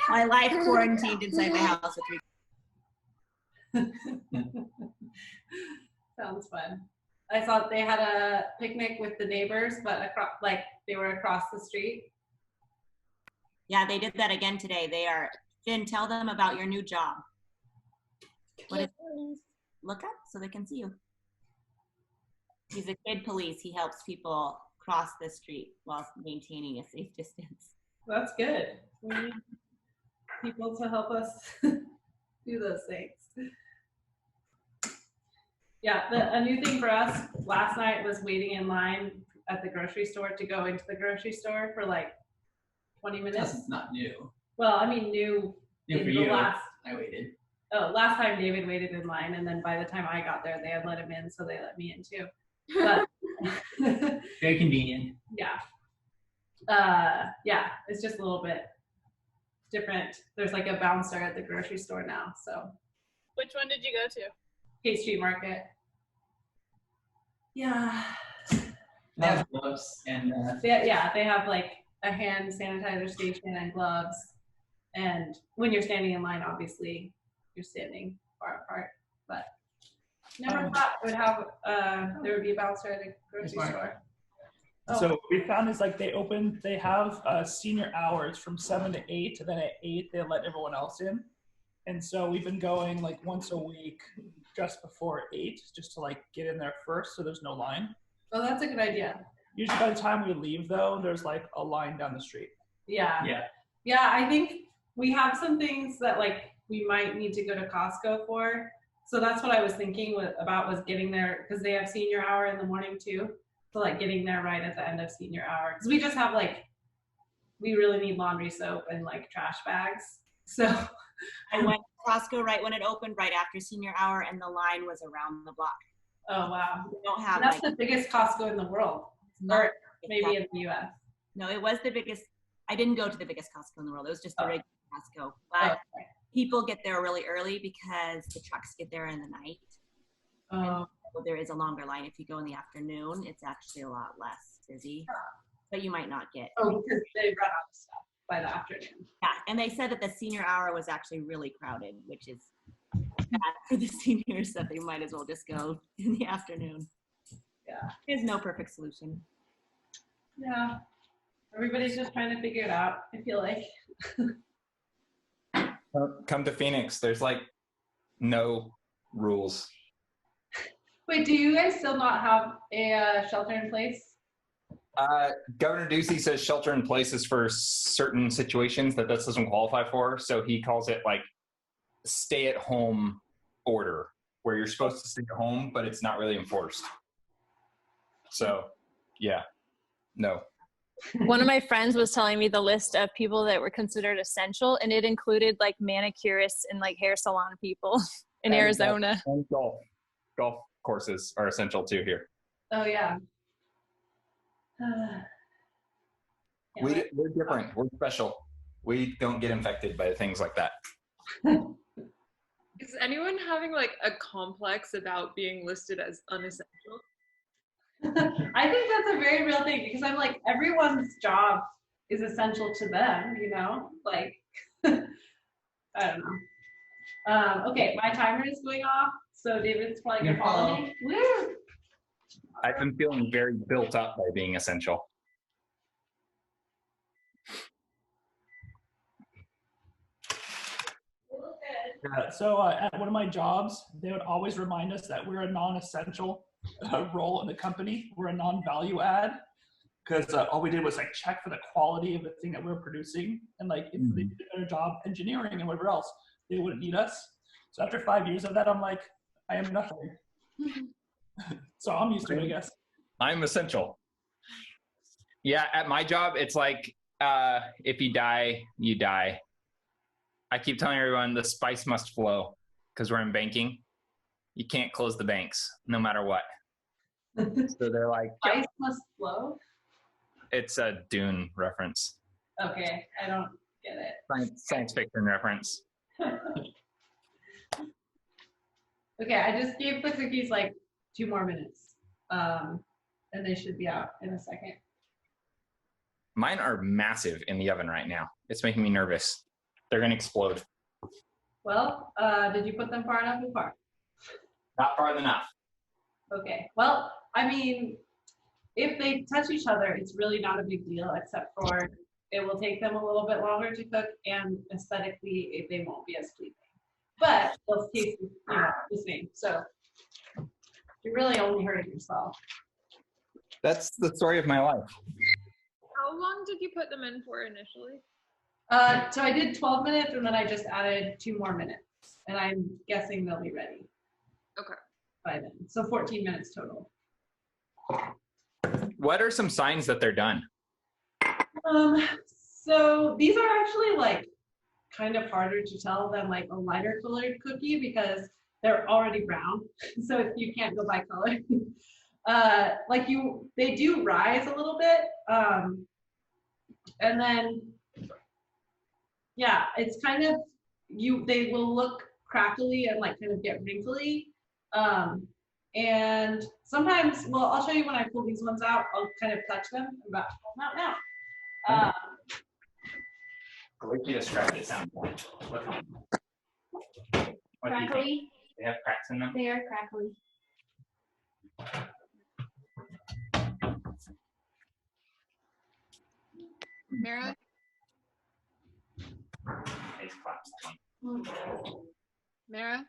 My life quarantined inside my house with 3. Sounds fun. I saw they had a picnic with the neighbors, but across, like they were across the street. Yeah, they did that again today. They are, Finn, tell them about your new job. What is it? Look up so they can see you. He's a kid police. He helps people cross the street while maintaining a safe distance. That's good. We need people to help us do those things. Yeah, a new thing for us last night was waiting in line at the grocery store to go into the grocery store for like 20 minutes. That's not new. Well, I mean, new New in for the you. last. I waited. Oh, last time David waited in line, and then by the time I got there, they had let him in, so they let me in too. But Very convenient. yeah, yeah, it's just a little bit different. There's like a bouncer at the grocery store now, so. Which one did you go to? K Street Market. Yeah. They have gloves and They have like a hand sanitizer station and gloves. And when you're standing in line, obviously you're standing far apart. But never thought it would have there would be a bouncer at a grocery store. Oh. So what we found is like they have senior hours from 7 to 8, and then at 8 they let everyone else in. And so we've been going like once a week just before 8, just to like get in there first so there's no line. Oh, that's a good idea. Usually by the time we leave though, there's like a line down the street. Yeah. Yeah, I think we have some things that like we might need to go to Costco for. So that's what I was thinking about was getting there, because they have senior hour in the morning too. So like getting there right at the end of senior hour. Because we just have like, we really need laundry soap and like trash bags. So I went to Costco right when it opened, right after senior hour, and the line was around the block. Oh, wow. We don't have, that's like, the biggest Costco in the world. Or maybe in the US. No, it was the biggest. I didn't go to the biggest Costco in the world. It was just the regular Costco. But people get there really early because the trucks get there in the night. And so there is a longer line. If you go in the afternoon, it's actually a lot less busy. But you might not get. Oh, because they run out of stuff by the afternoon. Yeah, and they said that the senior hour was actually really crowded, which is bad for the seniors, that they might as well just go in the afternoon. Yeah. There's no perfect solution. Yeah. Everybody's just trying to figure it out, I feel like. Come to Phoenix. There's like no rules. Wait, do you guys still not have a shelter in place? Governor Ducey says shelter in place is for certain situations that this doesn't qualify for. So he calls it like stay at home order, where you're supposed to stay at home, but it's not really enforced. So yeah, no. One of my friends was telling me the list of people that were considered essential, and it included like manicurists and like hair salon people in Arizona. And golf courses are essential too here. Oh yeah. We're different. We're special. We don't get infected by things like that. Is anyone having like a complex about being listed as unessential? I think that's a very real thing, because I'm like, everyone's job is essential to them, you know? Like, I don't know. Okay, my timer is going off, so David's probably gonna follow me. Woo! I've been feeling very built up by being essential. So at one of my jobs, they would always remind us that we're a non-essential role in the company. We're a non-value add, because all we did was like check for the quality of the thing that we're producing, and like if they did a better job engineering and whatever else, they wouldn't need us. So after 5 years of that, I'm like, I am nothing. So I'm used to it, I guess. I'm essential. Yeah, at my job, it's like if you die, you die. I keep telling everyone the spice must flow because we're in banking. You can't close the banks no matter what. So they're like, Spice must flow? it's a Dune reference. Okay, I don't get it. Science fiction reference. Okay, I just gave the cookies like 2 more minutes. And they should be out in a second. Mine are massive in the oven right now. It's making me nervous. They're going to explode. Well, did you put them far enough apart? Not far enough. Okay, well, I mean, if they touch each other, it's really not a big deal, except for it will take them a little bit longer to cook, and aesthetically, they won't be as pleasing. But they'll taste, the same. So you're really only hurting yourself. That's the story of my life. How long did you put them in for initially? So I did 12 minutes, and then I just added 2 more minutes, and I'm guessing they'll be ready. Okay. By then, so 14 minutes total. What are some signs that they're done? So these are actually like kind of harder to tell than like a lighter colored cookie because they're already brown. So you can't go by color. They do rise a little bit. And then, yeah, it's kind of, they will look crackly and like kind of get wrinkly. And sometimes, well, I'll show you when I pull these ones out, I'll kind of touch them. I'm about to pull them out now. The way you described it sounds like. Crackly. They have cracks in them? They are crackly. Merra? Face claps. Merra?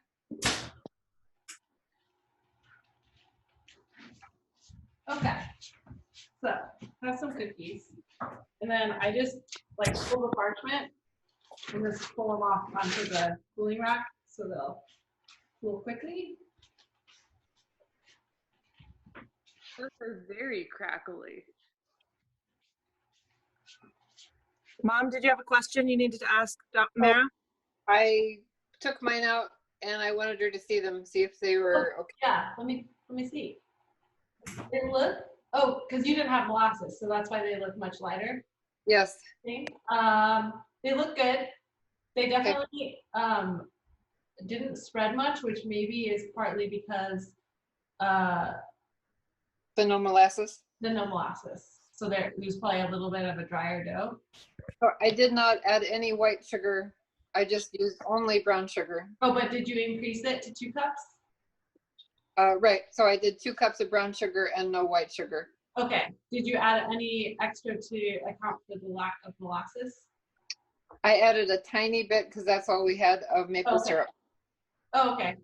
Okay, so I have some cookies, and then I just like pull the parchment and just pull them off onto the cooling rack so they'll cool quickly. Those are very crackly. Mom, did you have a question you needed to ask Merra? I took mine out and I wanted her to see them, see if they were okay. Yeah, let me see. They look, because you didn't have molasses, so that's why they look much lighter. Yes. They look good. They definitely didn't spread much, which maybe is partly because the no molasses. So there's probably a little bit of a drier dough. Oh, I did not add any white sugar. I just used only brown sugar. Oh, but did you increase it to 2 cups? Right. So I did 2 cups of brown sugar and no white sugar. Okay. Did you add any extra to account for the lack of molasses? I added a tiny bit because that's all we had of maple syrup. Oh, okay.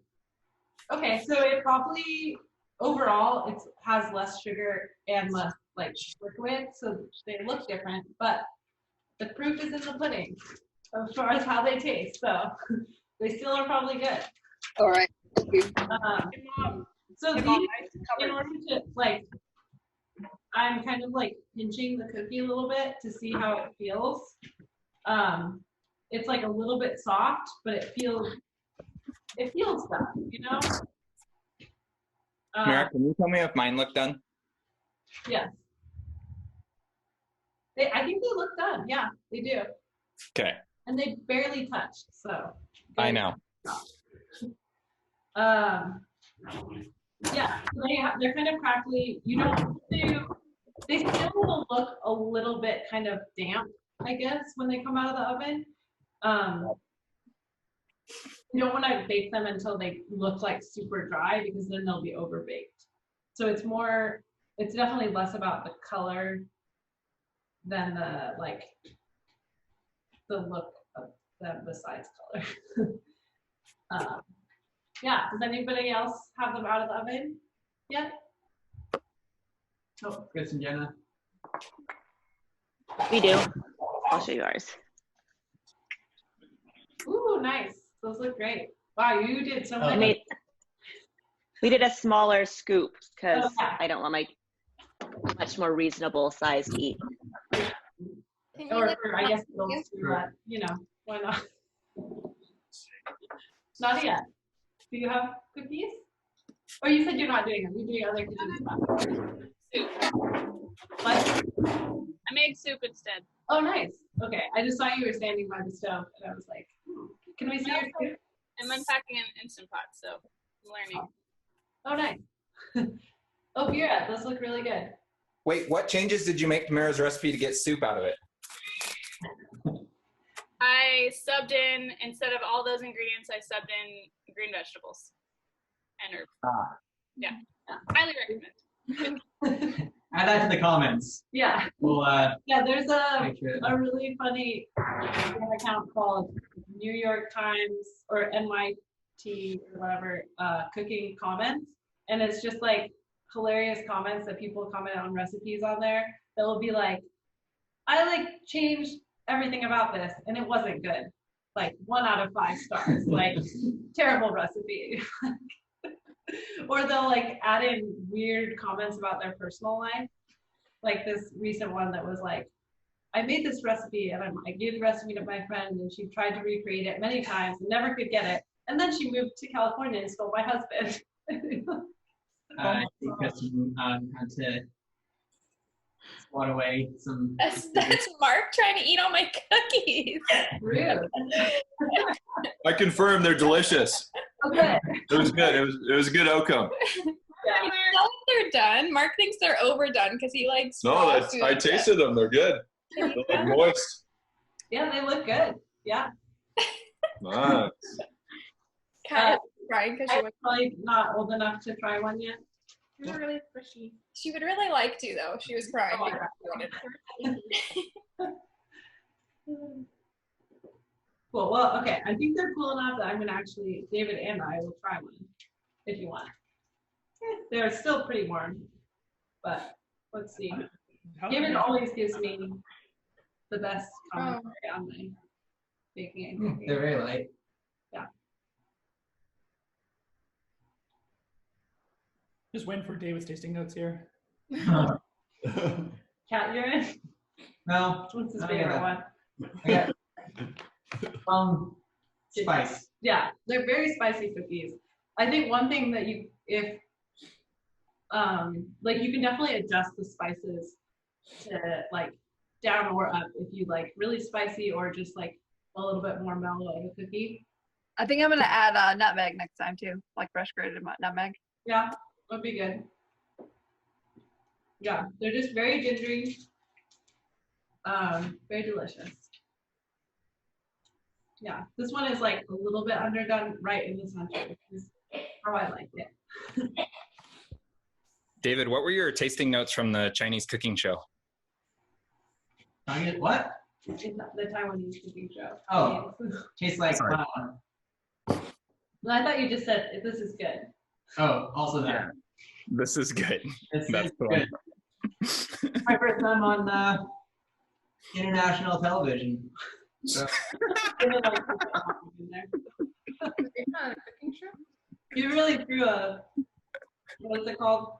Okay, so it probably overall it has less sugar and less like liquid, so they look different, but the proof is in the pudding as far as how they taste. So they still are probably good. All right. Thank you. So these, in order to like, I'm kind of like pinching the cookie a little bit to see how it feels. It's like a little bit soft, but it feels done, you know? Merra, can you tell me if mine look done? Yes. I think they look done. Yeah, they do. Okay. And they barely touched, so. I know. Yeah, they're kind of crackly. They still will look a little bit kind of damp, I guess, when they come out of the oven. You don't want to bake them until they look like super dry because then they'll be over baked. So it's definitely less about the color than the look of them besides color. Yeah, does anybody else have them out of the oven yet? Oh, Chris and Jenna. We do. I'll show you ours. Ooh, nice. Those look great. Wow, you did so much. We did a smaller scoop because Okay. I don't want my much more reasonable size to eat. Or I guess adults too, but you know, why not? Not yet. Do you have cookies? Or you said you're not doing them. You're doing other cookies. Soup. What? I made soup instead. Oh, nice. Okay. I just saw you were standing by the stove, and I was like, can we see your soup? I'm unpacking an Instant Pot, so I'm learning. Oh, nice. Oh, Vera, those look really good. Wait, what changes did you make to Merra's recipe to get soup out of it? I subbed in, instead of all those ingredients, I subbed in green vegetables and herbs. Ah. Yeah, highly recommend. Add that to the comments. Yeah. We'll, Yeah, there's a make sure. really funny account called New York Times or NYT or whatever cooking comments, and it's just like hilarious comments that people comment on recipes on there that will be like, I like changed everything about this and it wasn't good, like 1 out of 5 stars, like terrible recipe. Or they'll like add in weird comments about their personal life, like this recent one that was like, I made this recipe and I gave the recipe to my friend and she tried to recreate it many times and never could get it, and then she moved to California and stole my husband. I think that's had to swat away some. That's Mark trying to eat all my cookies. Rude. I confirm they're delicious. Okay. It was good. It was a good outcome. I mean, they're done. Mark thinks they're overdone because he likes. No, I tasted them. They're good. They look moist. Yeah, they look good. Yeah. Nice. Crying because I'm probably not old enough to try one yet. You're really pushy. She would really like to, though. She was crying. Cool. Well, okay. I think they're cool enough that I'm gonna actually, David and I will try one if you want. They're still pretty warm, but let's see. David always gives me the best commentary on my baking and cooking. They're very light. Yeah. Just waiting for David's tasting notes here. Cat, you're in? No. What's his I favorite got- one? I got spice. Yeah, they're very spicy cookies. I think one thing that you, if, like you can definitely adjust the spices to like down or up if you like really spicy or just like a little bit more mellow of a cookie. I think I'm gonna add nutmeg next time too, like fresh grated nutmeg. Yeah, would be good. Yeah, they're just very gingery, very delicious. Yeah, this one is like a little bit underdone right in the center, which is how I like it. David, what were your tasting notes from the Chinese cooking show? What? The Taiwanese cooking show. Oh, tastes like Sorry. flour. Well, I thought you just said this is good. Oh, also that. This is good. It's That's cool. good. My first time on international television. So. You really threw a, what's it called?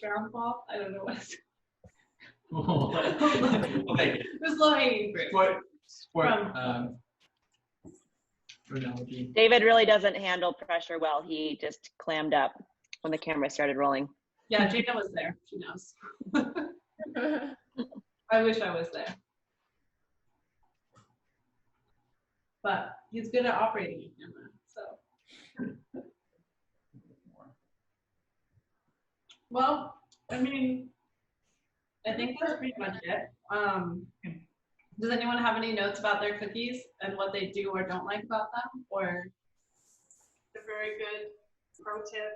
Ground ball? I don't know what it's Okay. It was low hanging fruit. Sport analogy. David really doesn't handle pressure well. He just clammed up when the camera started rolling. Yeah, Jana was there. She knows. I wish I was there. But he's good at operating a camera, so. Well, I mean, I think that's pretty much it. Does anyone have any notes about their cookies and what they do or don't like about them? Or A very good pro tip.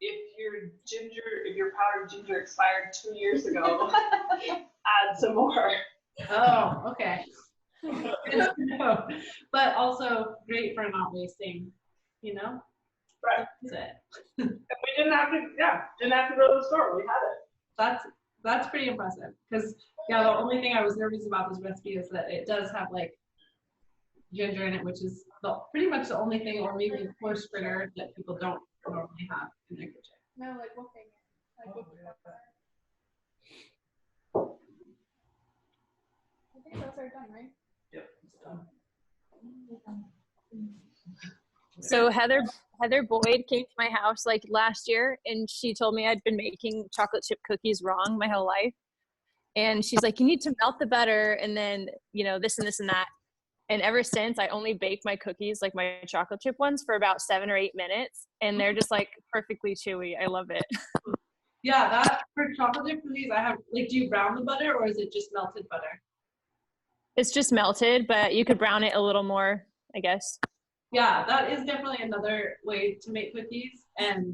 If your powdered ginger expired 2 years ago, add some more. oh, okay. No. But also great for not wasting, you know? Right. That's it. And we didn't have to go to the store. We had it. That's pretty impressive. Because yeah, the only thing I was nervous about this recipe is that it does have like ginger in it, which is pretty much the only thing, or maybe coarse sugar that people don't normally have in their kitchen. No, like wolfing it. Like with the flour. I think those are done, right? Yep, it's done. So Heather Boyd came to my house like last year, and she told me I'd been making chocolate chip cookies wrong my whole life. And she's like, you need to melt the butter, and then this and this and that. And ever since, I only bake my cookies, like my chocolate chip ones, for about 7 or 8 minutes, and they're just like perfectly chewy. I love it. Yeah, that for chocolate chip cookies, I have like, do you brown the butter or is it just melted butter? It's just melted, but you could brown it a little more, I guess. Yeah, that is definitely another way to make cookies. And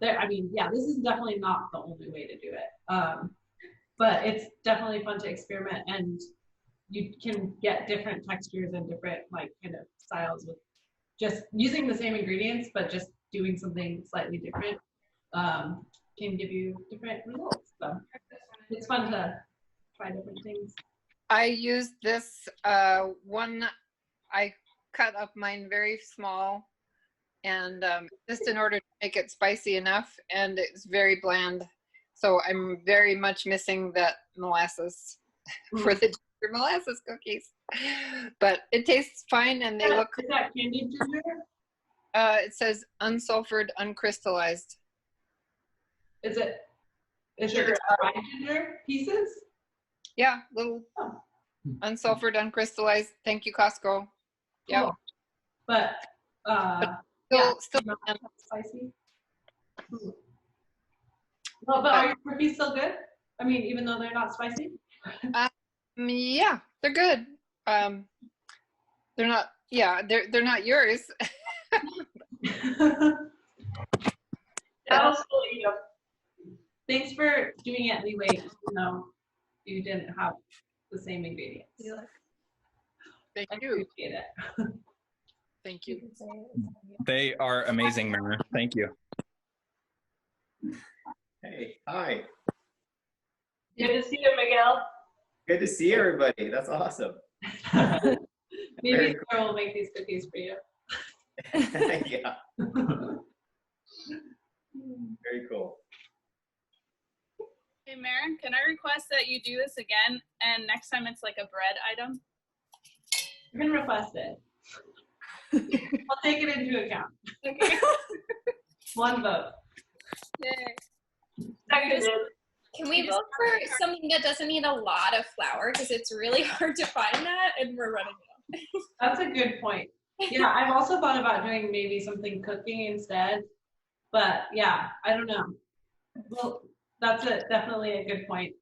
this is definitely not the only way to do it. But it's definitely fun to experiment, and you can get different textures and different like kind of styles with just using the same ingredients, but just doing something slightly different can give you different results. So it's fun to try different things. I used this one. I cut up mine very small, and just in order to make it spicy enough, and it's very bland. So I'm very much missing that molasses for the molasses cookies. But it tastes fine, and they look. Is that candied ginger? It says unsulfured, uncrystallized. Is it dried ginger pieces? Yeah, little unsulfured, uncrystallized. Thank you, Costco. Yeah. Cool. But still not spicy. Well, but are your cookies still good? I mean, even though they're not spicy? Yeah, they're good. They're not. Yeah, they're not yours. Thanks for doing it anyway, even though you didn't have the same ingredients. Thank you. Appreciate it. Thank you. They are amazing, Merra. Thank you. Hey, hi. Good to see you, Miguel. Good to see everybody. That's awesome. Maybe Sarah will make these cookies for you. Yeah. Very cool. Hey, Merra, can I request that you do this again, and next time it's like a bread item? You can request it. I'll take it into account. Okay. One vote. Yay. Can we vote for something that doesn't need a lot of flour, because it's really hard to find that, and we're running out. That's a good point. Yeah, I've also thought about doing maybe something cooking instead, but yeah, I don't know. Well, that's definitely a good point.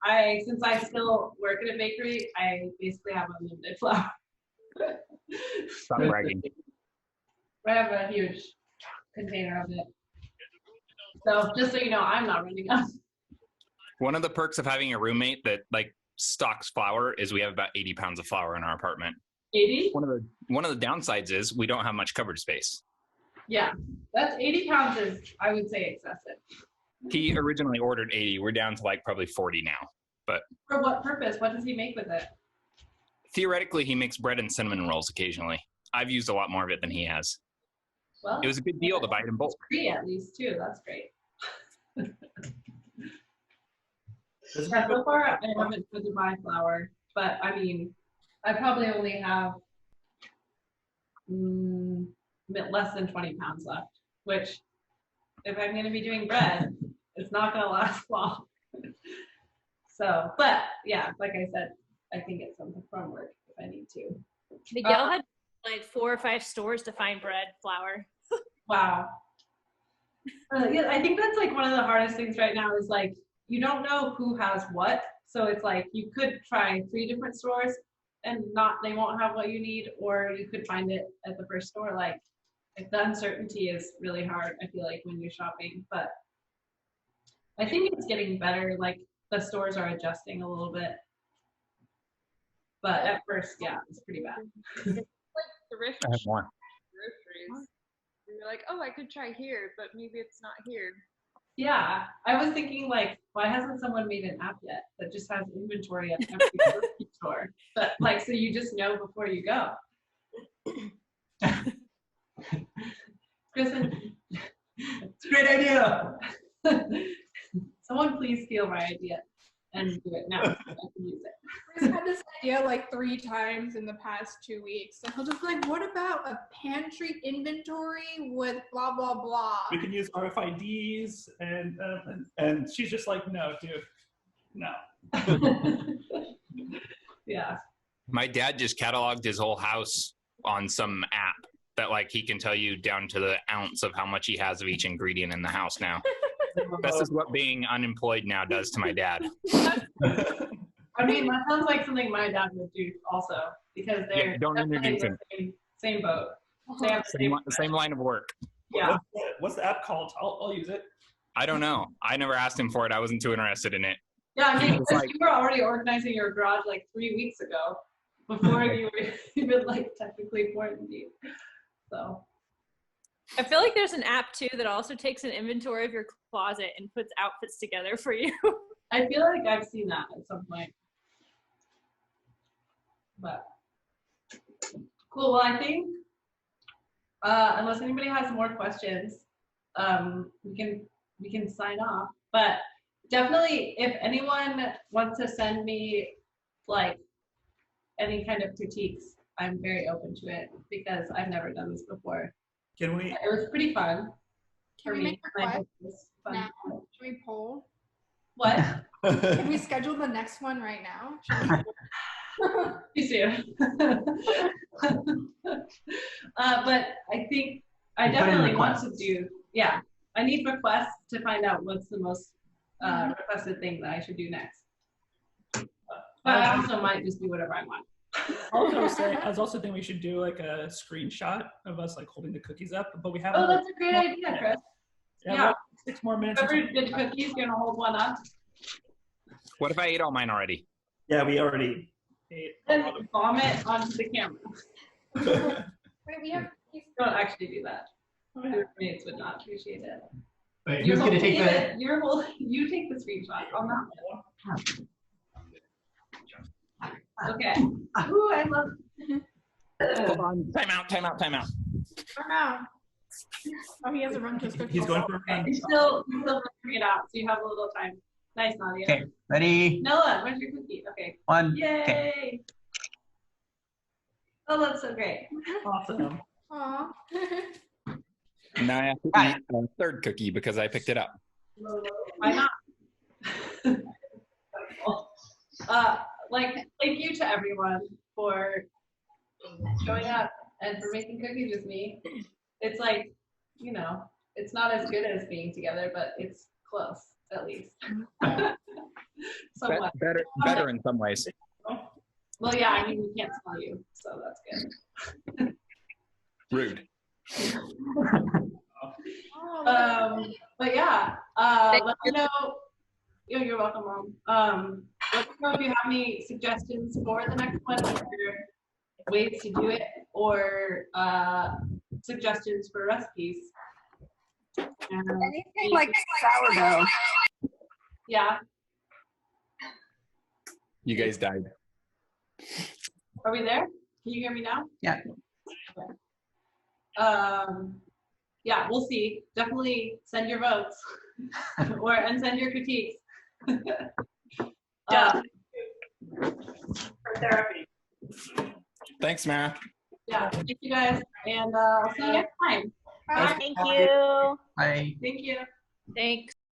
Since I still work at a bakery, I basically have unlimited flour. Stop bragging. I have a huge container of it. So just so you know, I'm not running out. One of the perks of having a roommate that like stocks flour is we have about 80 pounds of flour in our apartment. 80? One of the downsides is we don't have much cupboard space. Yeah, that's 80 pounds is, I would say, excessive. He originally ordered 80. We're down to like probably 40 now. But for what purpose? What does he make with it? Theoretically, he makes bread and cinnamon rolls occasionally. I've used a lot more of it than he has. Well, it was a good deal to buy it in bulk. Free at least too. That's great. Yeah, so far I haven't put to buy flour, but I mean, I probably only have less than 20 pounds left, which if I'm going to be doing bread, it's not going to last long. So, but yeah, like I said, I can get some from work if I need to. Miguel had like 4 or 5 stores to find bread flour. Wow. Yeah, I think that's like one of the hardest things right now is like, you don't know who has what. So it's like, you could try 3 different stores and they won't have what you need, or you could find it at the first store. Like the uncertainty is really hard, I feel like, when you're shopping, but I think it's getting better. Like the stores are adjusting a little bit, but at first, yeah, it's pretty bad. Like thrift I have more. groceries. You're like, oh, I could try here, but maybe it's not here. Yeah, I was thinking like, why hasn't someone made an app yet that just has inventory at every grocery store? But like, so you just know before you go. Kristen, It's a great idea. Someone please steal my idea and do it now. So I can use it. Chris had this idea like 3 times in the past 2 weeks. And he'll just be like, what about a pantry inventory with blah, blah, blah? We can use RFIDs, and she's just like, no, dude, no. Yeah. My dad just cataloged his whole house on some app that like he can tell you down to the ounce of how much he has of each ingredient in the house now. This is what being unemployed now does to my dad. I mean, that sounds like something my dad would do also, because they're Yeah, don't definitely introduce him. in the same boat. They have the Same line of work. Yeah. What's the app called? I'll use it. I don't know. I never asked him for it. I wasn't too interested in it. Yeah, I mean, It's because like- you were already organizing your garage like 3 weeks ago, before you were even like technically quarantined. So. I feel like there's an app too that also takes an inventory of your closet and puts outfits together for you. I feel like I've seen that at some point. But cool. Well, I think unless anybody has more questions, we can sign off. But definitely, if anyone wants to send me like any kind of critiques, I'm very open to it because I've never done this before. Can we? It was pretty fun. Can we make a I request hope it was fun. now? Should we poll? What? Can we schedule the next one right now? Too soon. But I think I You put in definitely want to requests. do, yeah, I need requests to find out what's the most requested thing that I should do next. But I also might just do whatever I want. I was also thinking we should do like a screenshot of us like holding the cookies up, but we have. Oh, that's a great idea, Chris. Yeah, Yeah. 6 more minutes. Whoever did cookies, you're gonna hold one up. What if I ate all mine already? Yeah, we already ate. And vomit onto the camera. Wait, we have. Don't actually do that. Your mates would not appreciate it. Wait, who's gonna take the? You take the screenshot on that one. Okay. Ooh, I love. Hold on. Time out. Oh no. Oh, he has a run to his cookie. He's going for a run. He's still figuring it out, so you have a little time. Nice, Nadia. Okay, ready? Noah, where's your cookie? Okay. 1. Yay! Okay. Oh, that's so great. Awesome. Aw. Now I have to eat a third cookie because I picked it up. Why not? Like, thank you to everyone for showing up and for making cookies with me. It's like, you know, it's not as good as being together, but it's close, at least. Somewhat. Better in some ways. Well, yeah, I mean, we can't smell you, so that's good. Rude. But yeah, let me know. You're welcome, Mom. Let me know if you have any suggestions for the next one, or ways to do it, or suggestions for recipes. Anything like sourdough. Yeah. You guys died. Are we there? Can you hear me now? Yeah. Okay. Yeah, we'll see. Definitely send your votes and send your critiques. For therapy. Thanks, Merra. Yeah, thank you guys, and I'll see you next time. Thank you. Bye. Thank you. Thanks.